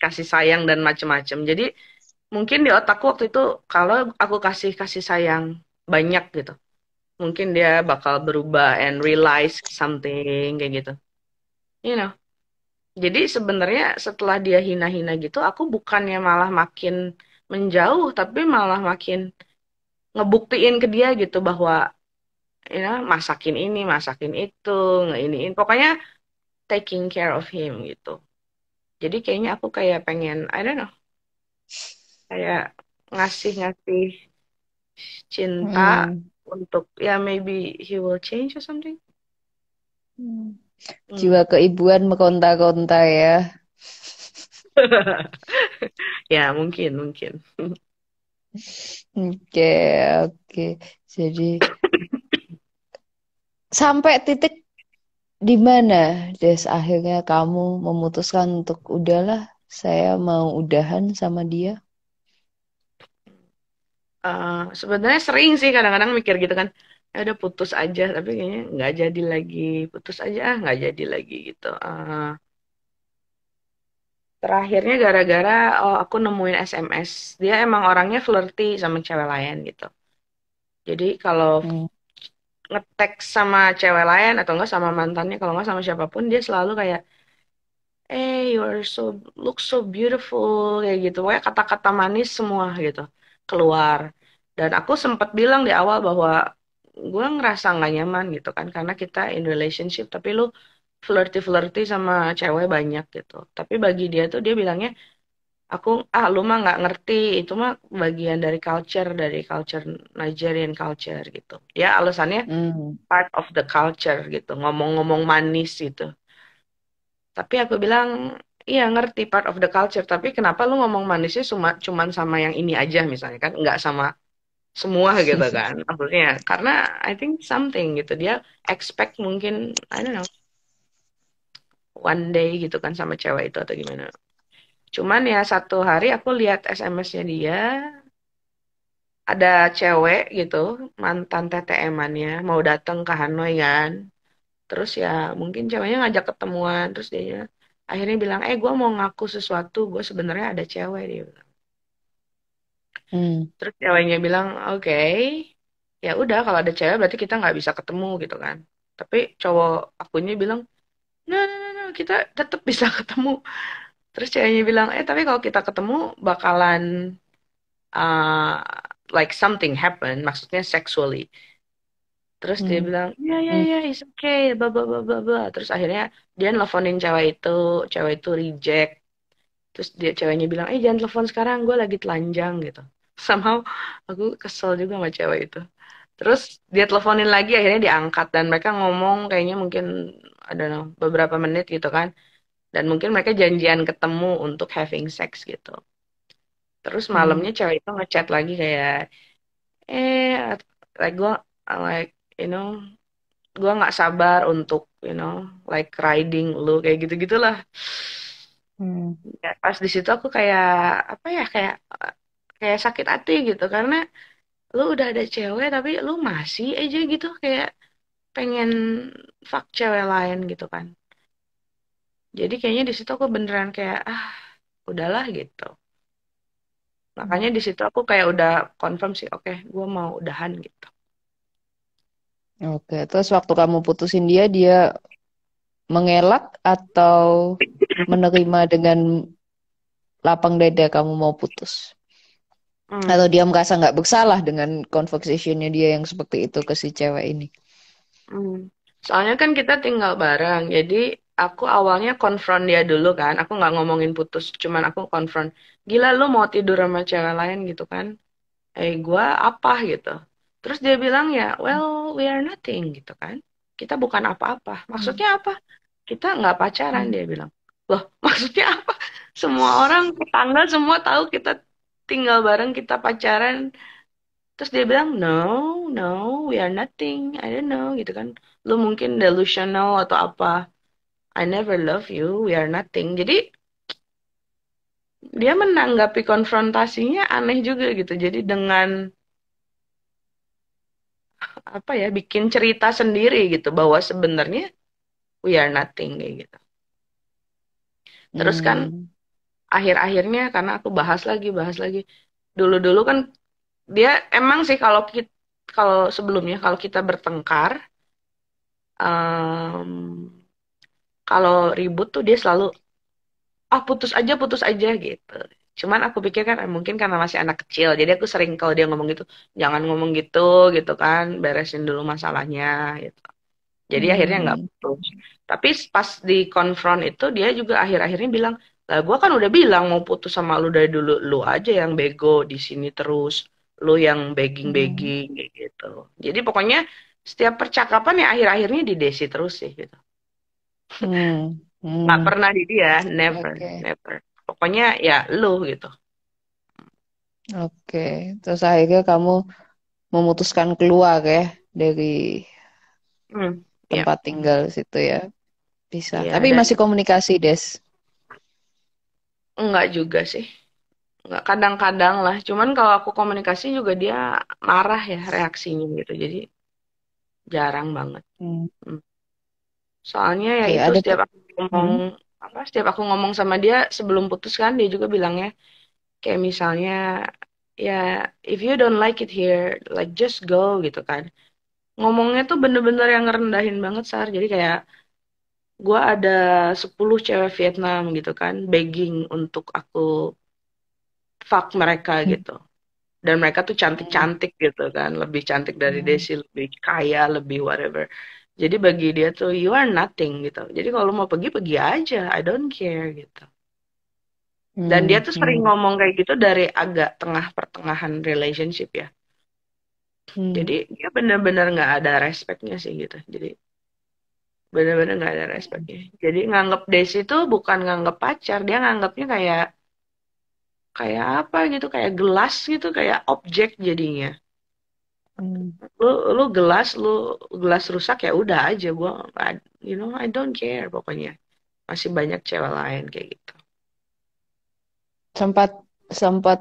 kasih sayang dan macem-macem. Jadi mungkin di otakku waktu itu kalau aku kasih kasih sayang banyak gitu, mungkin dia bakal berubah and realize something kayak gitu. You know. Jadi sebenarnya setelah dia hina-hina gitu, aku bukannya malah makin menjauh, tapi malah makin ngebuktiin ke dia gitu bahwa ya masakin ini, masakin itu, ngeiniin. Pokoknya taking care of him gitu. Jadi kayaknya aku kayak pengen, I don't know, kayak ngasih-ngasih cinta Hmm. untuk ya maybe he will change or something. Hmm. Hmm. Jiwa keibuan meronta-ronta ya. Ya mungkin mungkin. Oke, oke. Jadi sampai titik di mana, Des, akhirnya kamu memutuskan untuk udahlah, saya mau udahan sama dia? Sebenarnya sering sih kadang-kadang mikir gitu kan, ya udah putus aja, tapi kayaknya nggak jadi lagi, putus aja nggak jadi lagi gitu. Terakhirnya gara-gara oh aku nemuin SMS, dia emang orangnya flirty sama cewek lain gitu. Jadi kalau Hmm. ngetek sama cewek lain atau enggak sama mantannya, kalau enggak sama siapapun, dia selalu kayak, you are so look so beautiful kayak gitu. Pokoknya kata-kata manis semua gitu keluar. Dan aku sempat bilang di awal bahwa gue ngerasa nggak nyaman gitu kan karena kita in relationship tapi lu flirty-flirty sama cewek banyak gitu. Tapi bagi dia tuh dia bilangnya aku lu mah nggak ngerti itu mah bagian dari culture Nigerian culture gitu. Ya alasannya Hmm. part of the culture gitu. Ngomong-ngomong manis gitu. Tapi aku bilang, iya ngerti part of the culture. Tapi kenapa lu ngomong manisnya cuman sama yang ini aja misalnya kan? Nggak sama semua gitu kan. Maksudnya, karena I think something gitu. Dia expect mungkin, I don't know, one day gitu kan sama cewek itu atau gimana. Cuman ya satu hari aku lihat SMS-nya dia, ada cewek gitu, mantan TTM-annya, mau datang ke Hanoi kan. Terus ya mungkin ceweknya ngajak ketemuan, terus dia akhirnya bilang, gue mau ngaku sesuatu, gue sebenarnya ada cewek dia bilang. Hmm. Terus ceweknya bilang, oke, ya udah kalau ada cewek berarti kita nggak bisa ketemu gitu kan. Tapi cowok akunya bilang, no, kita tetap bisa ketemu. Terus ceweknya bilang, tapi kalau kita ketemu bakalan uh, like something happen, maksudnya sexually. Terus dia Hmm. bilang, Hmm. ya, it's okay, bla bla bla bla bla. Terus akhirnya dia nelfonin cewek itu reject. Terus dia ceweknya bilang, jangan telepon sekarang, gue lagi telanjang gitu. Somehow aku kesel juga sama cewek itu. Terus dia teleponin lagi, akhirnya diangkat dan mereka ngomong kayaknya mungkin ada beberapa menit gitu kan. Dan mungkin mereka janjian ketemu untuk having sex gitu. Terus Hmm. malamnya cewek itu ngechat lagi kayak, eh, like gue, like you know, gue nggak sabar untuk like riding lu kayak gitu gitulah. Hmm. Ya, pas di situ aku kayak apa ya kayak sakit hati gitu karena lu udah ada cewek tapi lu masih aja gitu kayak pengen fuck cewek lain gitu kan. Jadi kayaknya di situ aku beneran kayak udahlah gitu. Makanya Hmm. di situ aku kayak udah confirm sih, oke, gue mau udahan gitu. Oke, terus waktu kamu putusin dia, dia mengelak atau menerima dengan lapang dada kamu mau putus? Atau Hmm, dia merasa nggak bersalah dengan conversationnya dia yang seperti itu ke si cewek ini? hmm. Soalnya kan kita tinggal bareng, jadi aku awalnya konfront dia dulu kan. Aku nggak ngomongin putus, cuman aku konfront. Gila lu mau tidur sama cewek lain gitu kan? Gua apa gitu. Terus dia bilang ya, well, we are nothing gitu kan. Kita bukan apa-apa. Hmm. Maksudnya apa? Kita nggak pacaran, Hmm. dia bilang. Loh, maksudnya apa? Semua orang, tetangga semua tahu kita tinggal bareng, kita pacaran. Terus dia bilang, no, we are nothing. I don't know gitu kan. Lu mungkin delusional atau apa. I never love you, we are nothing. Jadi dia menanggapi konfrontasinya aneh juga gitu. Jadi dengan apa ya bikin cerita sendiri gitu bahwa sebenarnya we are nothing kayak gitu. Terus kan Hmm. akhir-akhirnya karena aku bahas lagi. Dulu-dulu kan dia emang sih kalau sebelumnya kalau kita bertengkar em, kalau ribut tuh dia selalu putus aja gitu. Cuman aku pikir kan mungkin karena masih anak kecil, jadi aku sering kalau dia ngomong gitu, jangan ngomong gitu kan, beresin dulu masalahnya gitu. Jadi akhirnya nggak Hmm. putus. Tapi pas di konfront itu dia juga akhir-akhirnya bilang, Lah gue kan udah bilang mau putus sama lu dari dulu, lu aja yang bego di sini terus, lu yang Hmm. begging-begging kayak gitu. Jadi pokoknya setiap percakapan ya akhir-akhirnya di Desi terus sih gitu. Hmm. Nggak Hmm. pernah di dia, never, Oke. never. Pokoknya ya lu gitu. Oke. Terus akhirnya kamu memutuskan keluar ya dari Ya, tempat tinggal situ ya. Bisa. iya Tapi dan masih komunikasi, Des. enggak juga sih. Enggak kadang-kadang lah. Cuman kalau aku komunikasi juga dia marah ya reaksinya gitu. Jadi jarang banget. Hmm. Hmm. Soalnya ya Oke, itu ada setiap aku ngomong hmm? apa setiap aku ngomong sama dia sebelum putus kan dia juga bilangnya kayak misalnya ya if you don't like it here like just go gitu kan. Ngomongnya tuh bener-bener yang ngerendahin banget Sar. Jadi kayak gua ada 10 cewek Vietnam gitu kan begging untuk aku fuck mereka Hmm. gitu. Dan mereka tuh Hmm. cantik-cantik gitu kan, lebih cantik dari Hmm. Desi, lebih kaya, lebih whatever. Jadi bagi dia tuh you are nothing gitu. Jadi kalau mau pergi pergi aja, I don't care gitu. Dan dia Hmm. tuh sering Hmm. ngomong kayak gitu dari agak tengah pertengahan relationship ya. Hmm. Jadi dia benar-benar nggak ada respectnya sih gitu. Jadi benar-benar nggak ada Hmm. respectnya. Jadi nganggep Desi tuh bukan nganggep pacar, dia nganggapnya kayak kayak apa gitu, kayak gelas gitu, kayak objek jadinya. Hmm. Lu gelas rusak ya udah aja gua I don't care pokoknya masih banyak cewek lain kayak gitu. Sempat sempat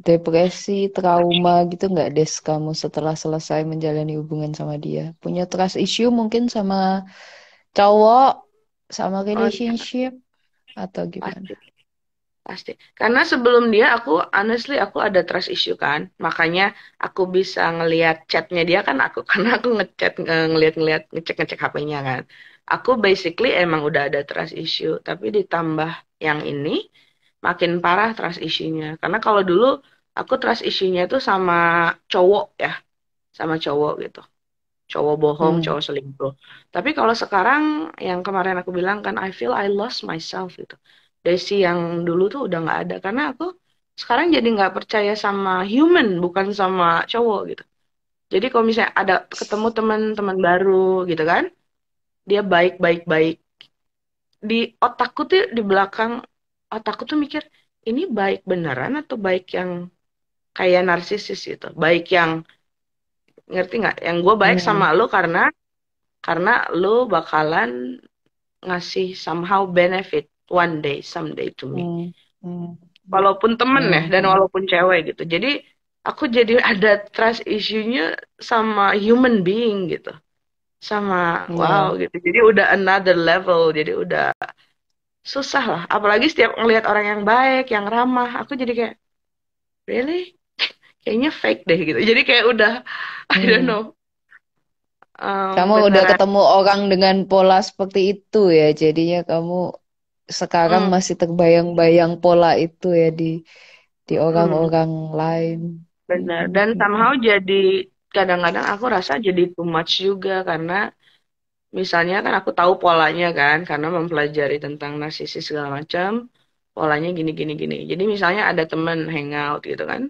depresi, trauma gitu nggak, Des, kamu setelah selesai menjalani hubungan sama dia? Punya trust issue mungkin sama cowok, sama Oh iya relationship, atau gimana? pasti pasti karena sebelum dia aku honestly aku ada trust issue kan makanya aku bisa ngelihat chatnya dia kan aku karena aku ngechat ngeliat-ngeliat ngecek-ngecek HP-nya kan aku basically emang udah ada trust issue tapi ditambah yang ini makin parah trust issue-nya karena kalau dulu aku trust issue-nya itu sama cowok ya sama cowok gitu. Cowok bohong, Hmm. cowok selingkuh. Tapi kalau sekarang yang kemarin aku bilang kan I feel I lost myself gitu. Desi yang dulu tuh udah nggak ada karena aku sekarang jadi nggak percaya sama human bukan sama cowok gitu. Jadi kalau misalnya ada ketemu teman-teman baru gitu kan, dia baik baik baik di otakku tuh di belakang otakku tuh mikir ini baik beneran atau baik yang kayak narsisis gitu. Baik yang ngerti nggak? Yang gue baik sama Hmm. lo karena lo bakalan ngasih somehow benefit one day, someday to me. Hmm. Hmm. Walaupun temen ya, Hmm. dan Hmm. walaupun cewek gitu. Jadi aku jadi ada trust issue-nya sama human being gitu. Sama wow Iya. gitu. Jadi udah another level. Jadi udah susah lah. Apalagi setiap ngelihat orang yang baik, yang ramah, aku jadi kayak, really? Kayaknya fake deh gitu. Jadi kayak udah, I don't Hmm. know, Kamu udah beneran. ketemu orang dengan pola seperti itu ya, jadinya kamu sekarang Mm, masih terbayang-bayang pola itu ya di mm. orang-orang lain. Benar. Mm, Dan mm, somehow mm, jadi kadang-kadang aku rasa jadi too much juga karena misalnya kan aku tahu polanya kan karena mempelajari tentang narsisis segala macam. Polanya gini gini gini. Jadi misalnya ada temen hangout gitu kan.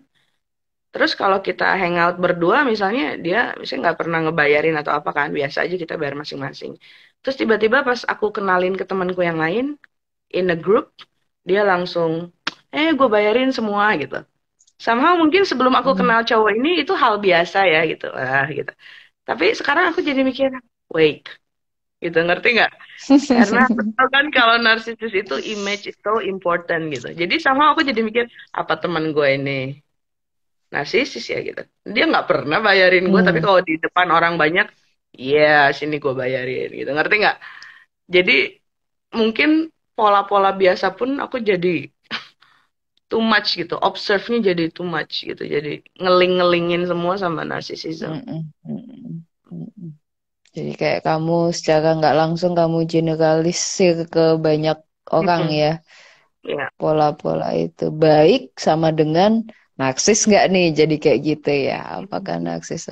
Terus kalau kita hangout berdua misalnya dia misalnya nggak pernah ngebayarin atau apa kan biasa aja kita bayar masing-masing. Terus tiba-tiba pas aku kenalin ke temanku yang lain in a group dia langsung gue bayarin semua gitu. Somehow mungkin sebelum aku mm. kenal cowok ini itu hal biasa ya gitu. Gitu. Tapi sekarang aku jadi mikir, wait, gitu ngerti nggak? Karena aku tahu kan kalau narsisis itu image is so important gitu. Jadi sama aku jadi mikir, apa teman gue ini narsisis ya gitu. Dia nggak pernah bayarin gue, tapi Hmm. kalau di depan orang banyak, iya sini gue bayarin gitu. Ngerti nggak? Jadi mungkin pola-pola biasa pun aku jadi too much gitu. Observe-nya jadi too much gitu. Jadi ngeling-ngelingin semua sama narcissism. Mm, mm, mm, mm, mm. Jadi kayak kamu secara nggak langsung kamu generalisir ke banyak orang Mm-mm. ya, Ya. pola-pola itu baik sama dengan narsis nggak nih, jadi kayak gitu ya, apakah narsis?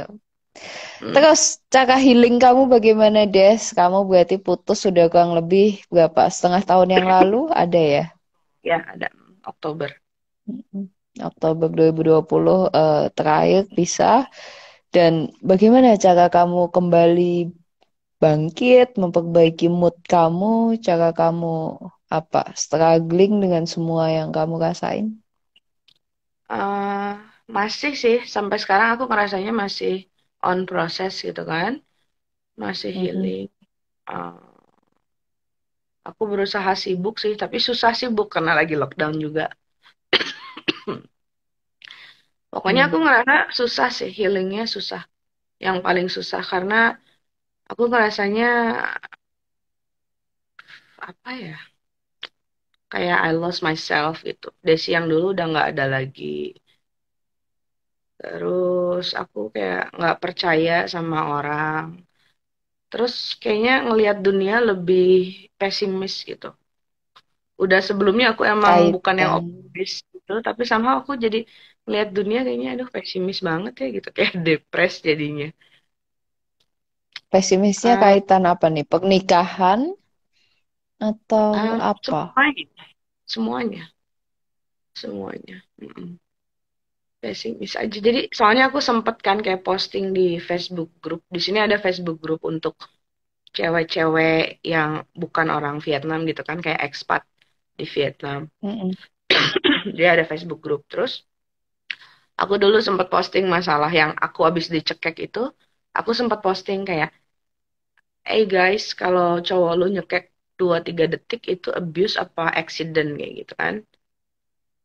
Mm. Terus cara healing kamu bagaimana, Des? Kamu berarti putus sudah kurang lebih berapa? Setengah tahun yang lalu ada ya? Ya ada Oktober. Mm-mm. Oktober 2020 terakhir pisah. Dan bagaimana cara kamu kembali bangkit, memperbaiki mood kamu, cara kamu apa, struggling dengan semua yang kamu rasain? eh Masih sih sampai sekarang aku ngerasanya masih on process gitu kan, masih Mhm. healing. Eh, aku berusaha sibuk sih, tapi susah sibuk karena lagi lockdown juga. Pokoknya aku Hmm. ngerasa susah sih, healingnya susah. Yang paling susah karena aku ngerasanya apa ya? Kayak I lost myself gitu. Desi yang dulu udah nggak ada lagi. Terus aku kayak nggak percaya sama orang. Terus kayaknya ngelihat dunia lebih pesimis gitu. Udah sebelumnya aku emang bukan yang Kaitan optimis gitu, tapi sama aku jadi ngelihat dunia kayaknya aduh pesimis banget ya gitu, kayak depres jadinya. pesimisnya Ah, kaitan apa nih? Pernikahan atau apa? semuanya, semuanya, semuanya. Mm-mm. Pesimis aja. Jadi soalnya aku sempet kan kayak posting di Facebook group. Di sini ada Facebook group untuk cewek-cewek yang bukan orang Vietnam gitu kan, kayak expat di Vietnam. Mm-mm. Dia ada Facebook group. Terus aku dulu sempat posting masalah yang aku habis dicekek itu. Aku sempat posting kayak, hey guys, kalau cowok lu nyekek 2-3 detik itu abuse apa accident kayak gitu kan.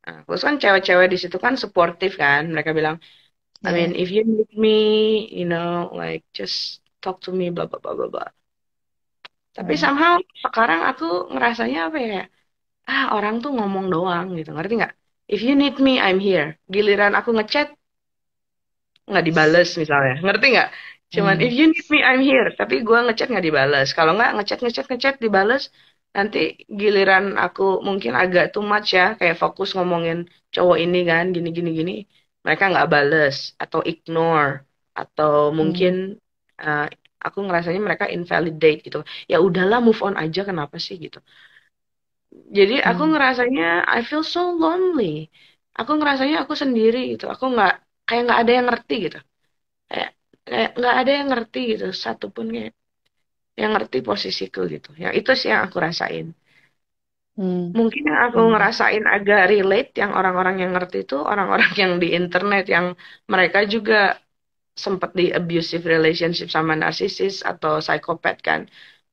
Nah, terus kan cewek-cewek di situ kan supportive kan. Mereka bilang, I mean, Ya. if you need me, you know, like just talk to me, blah blah blah blah blah. Tapi Mm. somehow sekarang aku ngerasanya apa ya? Orang tuh ngomong doang gitu, ngerti nggak? If you need me, I'm here. Giliran aku ngechat nggak dibales misalnya, ngerti nggak? Cuman if Hmm. you need me, I'm here. Tapi gua ngechat nggak dibales. Kalau nggak ngechat ngechat ngechat dibales, nanti giliran aku mungkin agak too much ya, kayak fokus ngomongin cowok ini kan, gini gini gini, mereka nggak bales atau ignore atau mungkin Hmm. uh, aku ngerasanya mereka invalidate gitu. Ya udahlah, move on aja, kenapa sih gitu. Jadi aku Hmm. ngerasanya I feel so lonely. Aku ngerasanya aku sendiri gitu. Aku nggak kayak nggak ada yang ngerti gitu. Kayak kayak nggak ada yang ngerti gitu. Satupun kayak yang ngerti posisiku gitu. Ya itu sih yang aku rasain. Hmm. Mungkin yang aku Hmm. ngerasain agak relate, yang orang-orang yang ngerti itu orang-orang yang di internet yang mereka juga sempat di abusive relationship sama narsisis atau psikopat kan.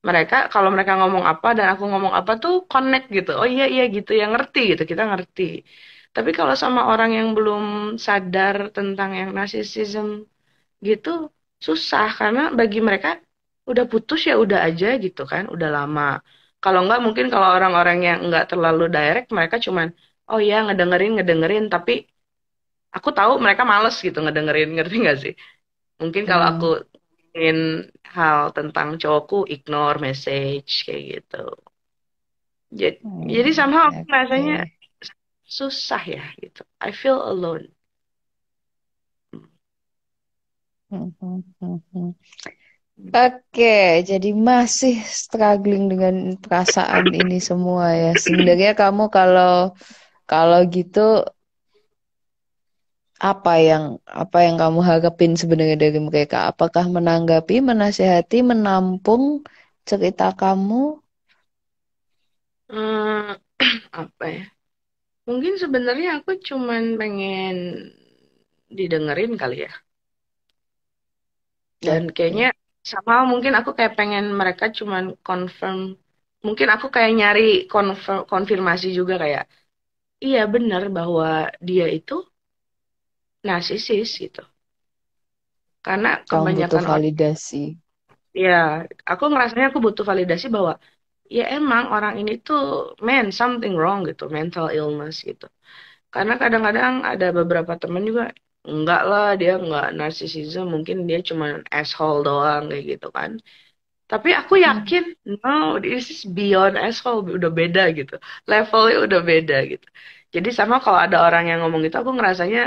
Mereka kalau mereka ngomong apa dan aku ngomong apa tuh connect gitu. Oh iya iya gitu, yang ngerti gitu, kita ngerti. Tapi kalau sama orang yang belum sadar tentang yang narsisism gitu susah karena bagi mereka udah putus ya udah aja gitu kan, udah lama. Kalau enggak mungkin kalau orang-orang yang enggak terlalu direct mereka cuman oh ya ngedengerin ngedengerin tapi aku tahu mereka males gitu ngedengerin, ngerti nggak sih? Mungkin kalau aku Hmm. ingin hal tentang cowokku, ignore message kayak gitu. Jadi, jadi Hmm. somehow aku rasanya Oke. susah ya gitu. I feel alone. Hmm. Hmm. Hmm. Hmm. Oke, jadi masih struggling dengan perasaan ini semua ya. Sebenarnya kamu kalau kalau gitu apa yang kamu harapin sebenarnya dari mereka? Apakah menanggapi, menasehati, menampung cerita kamu? Hmm, apa ya? Mungkin sebenarnya aku cuman pengen didengerin kali ya. Dan kayaknya Oke. sama mungkin aku kayak pengen mereka cuman confirm. Mungkin aku kayak nyari konfirmasi juga kayak, iya benar bahwa dia itu narsisis gitu. Karena Kamu butuh kebanyakan orang, validasi. ya aku ngerasanya aku butuh validasi bahwa ya emang orang ini tuh man something wrong gitu, mental illness gitu. Karena kadang-kadang ada beberapa temen juga enggak lah dia enggak narcissism, mungkin dia cuma asshole doang kayak gitu kan. Tapi aku Hmm. yakin no, this is beyond asshole, udah beda gitu. Levelnya udah beda gitu. Jadi sama kalau ada orang yang ngomong gitu aku ngerasanya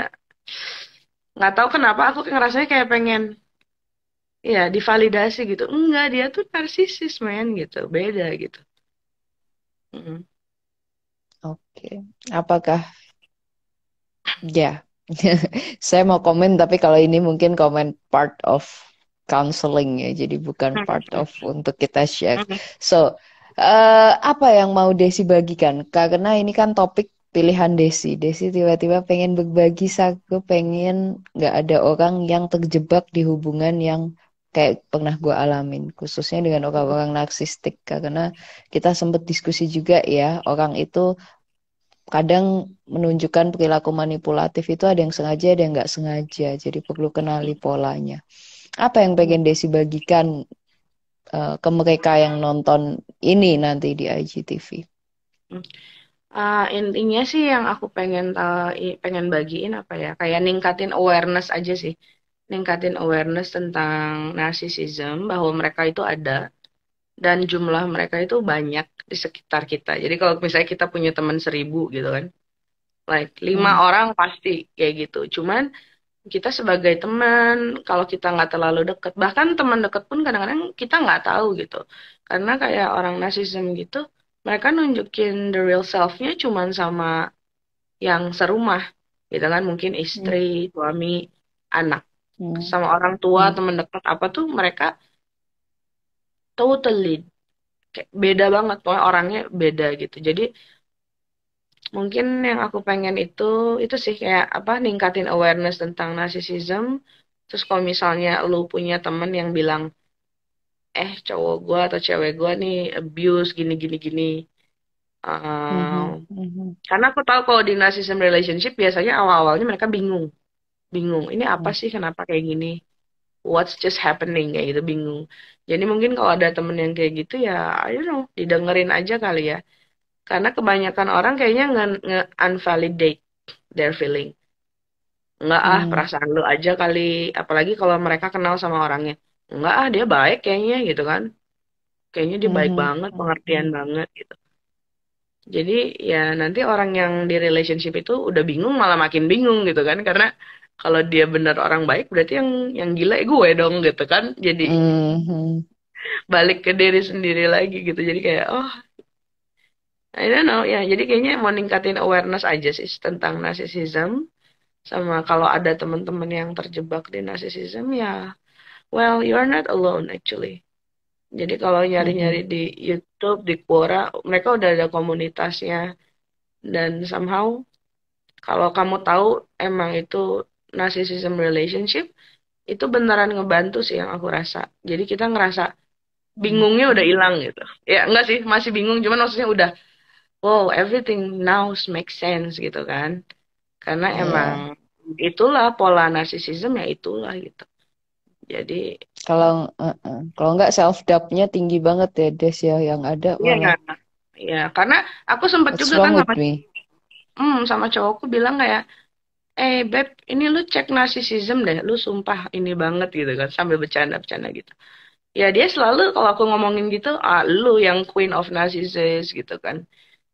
nggak tahu kenapa aku ngerasanya kayak pengen ya divalidasi gitu. Enggak, dia tuh narsisis men gitu, beda gitu. Mm-mm. Oke. Apakah ya? Saya mau komen tapi kalau ini mungkin komen part of counseling ya, jadi bukan part of untuk kita share. So, apa yang mau Desi bagikan? Karena ini kan topik pilihan Desi. Desi tiba-tiba pengen berbagi, aku pengen nggak ada orang yang terjebak di hubungan yang kayak pernah gue alamin, khususnya dengan orang-orang narsistik. Karena kita sempat diskusi juga ya, orang itu kadang menunjukkan perilaku manipulatif itu ada yang sengaja, ada yang nggak sengaja. Jadi perlu kenali polanya. Apa yang pengen Desi bagikan ke mereka yang nonton ini nanti di IGTV? Intinya sih yang aku pengen bagiin apa ya, kayak ningkatin awareness aja sih, ningkatin awareness tentang narcissism, bahwa mereka itu ada dan jumlah mereka itu banyak di sekitar kita. Jadi kalau misalnya kita punya teman 1.000 gitu kan, like 5 orang pasti kayak gitu. Cuman kita sebagai teman, kalau kita nggak terlalu deket, bahkan teman deket pun kadang-kadang kita nggak tahu gitu. Karena kayak orang narsisism gitu, mereka nunjukin the real self-nya cuman sama yang serumah, gitu kan, mungkin istri, Hmm, suami, anak. hmm, Sama orang tua, hmm, teman dekat apa tuh mereka totally kayak beda banget, pokoknya orangnya beda gitu. Jadi mungkin yang aku pengen itu sih kayak apa, ningkatin awareness tentang narcissism. Terus kalau misalnya lu punya temen yang bilang, cowok gua atau cewek gua nih abuse gini gini gini. hmm, Um, hmm, karena aku tahu kalau di narcissism relationship biasanya awal-awalnya mereka bingung. Bingung, ini apa hmm, sih, kenapa kayak gini? What's just happening, kayak gitu, bingung. Jadi mungkin kalau ada temen yang kayak gitu ya, I don't know, didengerin aja kali ya. Karena kebanyakan orang kayaknya nge-unvalidate their feeling. Enggak ah, hmm, perasaan lu aja kali. Apalagi kalau mereka kenal sama orangnya. Enggak ah, dia baik kayaknya gitu kan. Kayaknya dia baik hmm, banget, pengertian banget gitu. Jadi ya nanti orang yang di relationship itu udah bingung malah makin bingung gitu kan. Karena kalau dia benar orang baik berarti yang gila gue dong gitu kan. Jadi hmm, hmm, balik ke diri sendiri lagi gitu. Jadi kayak oh I don't know ya. Jadi kayaknya mau ningkatin awareness aja sih tentang narcissism. Sama kalau ada teman-teman yang terjebak di narcissism ya, well, you are not alone actually. Jadi kalau nyari-nyari hmm, di YouTube, di Quora, mereka udah ada komunitasnya. Dan somehow, kalau kamu tahu emang itu narcissism relationship, itu beneran ngebantu sih yang aku rasa. Jadi kita ngerasa hmm, bingungnya udah hmm, hilang gitu. Ya enggak sih, masih bingung, cuman maksudnya udah, wow, everything now makes sense gitu kan. Karena emang ya. itulah pola narcissism, ya itulah gitu. Jadi, Kalau nggak self doubt-nya tinggi banget ya Des ya, yang ada iya, malah ya, karena aku sempat what's juga wrong kan with me? sama cowokku bilang kayak, beb, ini lu cek narcissism deh, lu sumpah ini banget gitu kan, sambil bercanda-bercanda gitu. Ya dia selalu kalau aku ngomongin gitu, lu yang queen of narcissist gitu kan.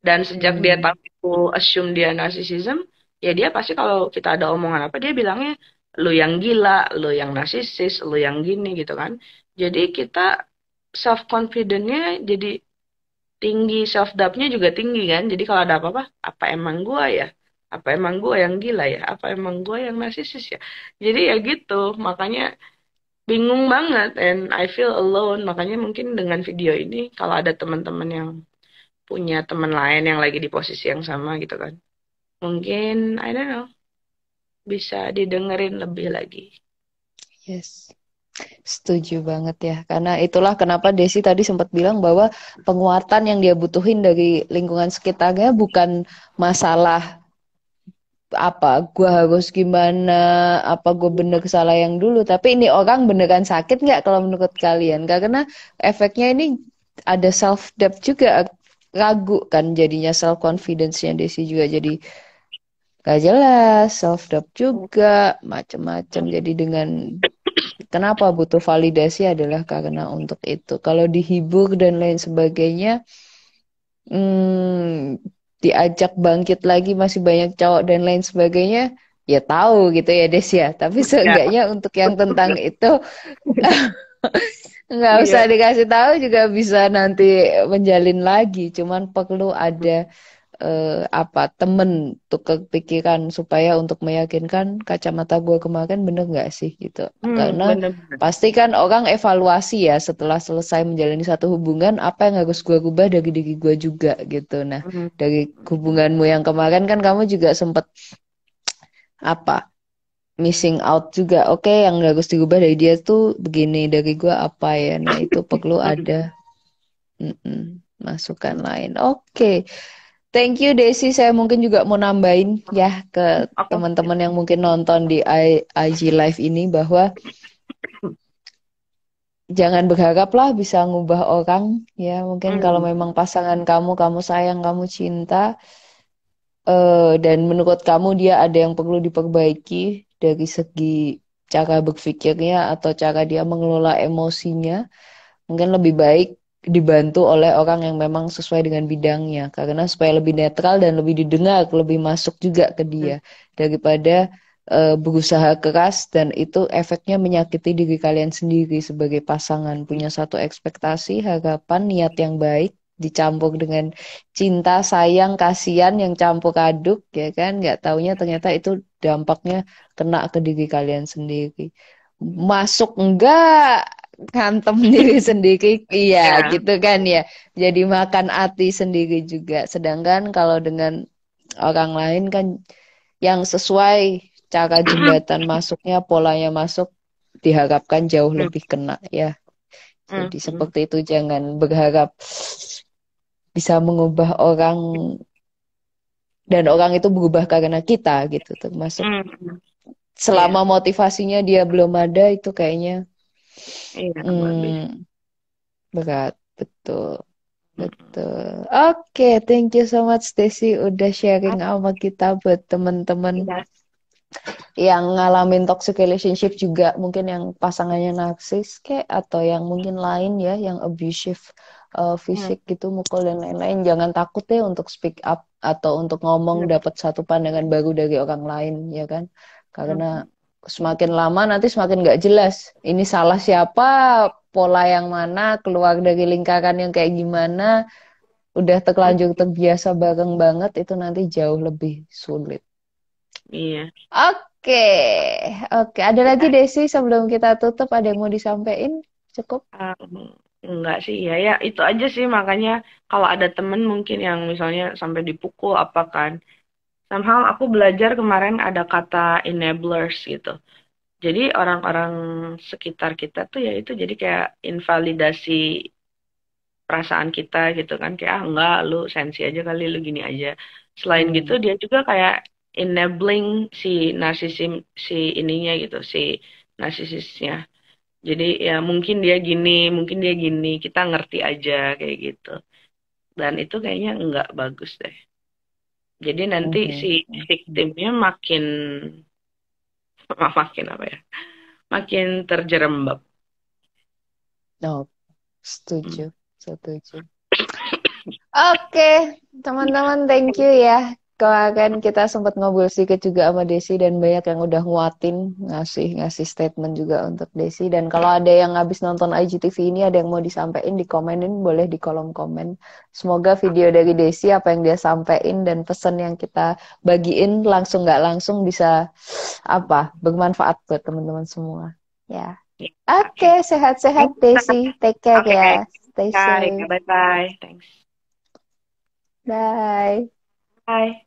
Dan sejak dia Hmm, tahu aku assume dia narcissism, ya dia pasti kalau kita ada omongan apa, dia bilangnya, lu yang gila, lu yang narsisis, lu yang gini gitu kan. Jadi kita self confidence-nya jadi tinggi, self doubt-nya juga tinggi kan. Jadi kalau ada apa-apa, apa emang gua ya? Apa emang gua yang gila ya? Apa emang gua yang narsisis ya? Jadi ya gitu, makanya bingung banget and I feel alone. Makanya mungkin dengan video ini kalau ada teman-teman yang punya teman lain yang lagi di posisi yang sama gitu kan. Mungkin I don't know, bisa didengerin lebih lagi. yes. Setuju banget ya, karena itulah kenapa Desi tadi sempat bilang bahwa penguatan yang dia butuhin dari lingkungan sekitarnya bukan masalah apa gue harus gimana, apa gue bener salah yang dulu, tapi ini orang beneran sakit nggak kalau menurut kalian? Karena efeknya ini ada self doubt juga, ragu kan, jadinya self confidence-nya Desi juga jadi gak jelas, self doubt juga macem-macem. Jadi dengan kenapa butuh validasi adalah karena untuk itu. Kalau dihibur dan lain sebagainya, diajak bangkit lagi masih banyak cowok dan lain sebagainya, ya tahu gitu ya Des ya. Tapi Ya, seenggaknya untuk yang tentang itu nggak usah iya. dikasih tahu juga bisa nanti menjalin lagi. Cuman perlu ada temen untuk kepikiran supaya untuk meyakinkan kacamata gue kemarin bener nggak sih gitu. Karena Bener-bener. pasti kan orang evaluasi ya setelah selesai menjalani satu hubungan apa yang harus gue rubah dari diri gue juga gitu. Nah, Hmm. dari hubunganmu yang kemarin kan kamu juga sempet apa missing out juga. Oke, yang harus dirubah dari dia tuh begini, dari gue apa ya. Nah, itu perlu Hmm. ada masukan lain. Oke. Thank you Desi, saya mungkin juga mau nambahin ya ke Oke. teman-teman yang mungkin nonton di IG Live ini bahwa jangan berharap lah bisa ngubah orang ya. Mungkin kalau Hmm. memang pasangan kamu sayang, kamu cinta, dan menurut kamu dia ada yang perlu diperbaiki dari segi cara berpikirnya atau cara dia mengelola emosinya, mungkin lebih baik dibantu oleh orang yang memang sesuai dengan bidangnya karena supaya lebih netral dan lebih didengar, lebih masuk juga ke dia daripada berusaha keras dan itu efeknya menyakiti diri kalian sendiri sebagai pasangan punya satu ekspektasi, harapan, niat yang baik dicampur dengan cinta, sayang, kasihan yang campur aduk ya kan, nggak taunya ternyata itu dampaknya kena ke diri kalian sendiri. Masuk enggak ngantem diri sendiri, iya Ya. gitu kan ya. Jadi makan hati sendiri juga. Sedangkan kalau dengan orang lain kan yang sesuai cara jembatan masuknya, polanya masuk diharapkan jauh Hmm. lebih kena ya. Hmm. Jadi Hmm. seperti itu jangan berharap bisa mengubah orang dan orang itu berubah karena kita gitu. Termasuk Hmm. Hmm. selama Iya. motivasinya dia belum ada itu kayaknya Iya, bagus. hmm, berat, betul. Hmm. Betul. Oke, thank you so much Stacy udah sharing sama kita buat teman-teman Iya. yang ngalamin toxic relationship juga, mungkin yang pasangannya narsis kayak atau yang mungkin lain ya, yang abusive Hmm. fisik gitu, mukul dan lain-lain. Jangan takut ya untuk speak up atau untuk ngomong Hmm. dapat satu pandangan baru dari orang lain ya kan. Karena Hmm. semakin lama nanti semakin nggak jelas. Ini salah siapa, pola yang mana, keluar dari lingkaran yang kayak gimana. Udah terlanjur Hmm. terbiasa bareng banget itu nanti jauh lebih sulit. Iya. Oke, oke. Ada lagi Ya. Desi sebelum kita tutup ada yang mau disampaikan? Cukup? Enggak sih, ya ya itu aja sih makanya kalau ada temen mungkin yang misalnya sampai dipukul apa kan. Somehow aku belajar kemarin ada kata enablers gitu. Jadi orang-orang sekitar kita tuh ya itu jadi kayak invalidasi perasaan kita gitu kan. Kayak ah enggak lu sensi aja kali lu gini aja. Selain gitu Hmm. dia juga kayak enabling si narsisim si ininya gitu, si narsisisnya. Jadi ya mungkin dia gini, kita ngerti aja kayak gitu. Dan itu kayaknya nggak bagus deh. Jadi nanti si Mhm. victimnya makin makin apa ya? Makin terjerembab. Oh, Hmm. setuju, setuju. Oke, teman-teman, thank you ya. Kemarin kita sempat ngobrol sedikit juga sama Desi dan banyak yang udah nguatin ngasih ngasih statement juga untuk Desi. Dan kalau ada yang habis nonton IGTV ini ada yang mau disampaikan dikomenin boleh di kolom komen. Semoga video dari Desi apa yang dia sampaikan dan pesan yang kita bagiin langsung nggak langsung bisa bermanfaat buat teman-teman semua. Ya. Ya, oke. Oke, sehat-sehat Thanks. Desi. Take care Oke. ya. Stay Kak Rika, safe. bye-bye. Thanks. Bye. Bye.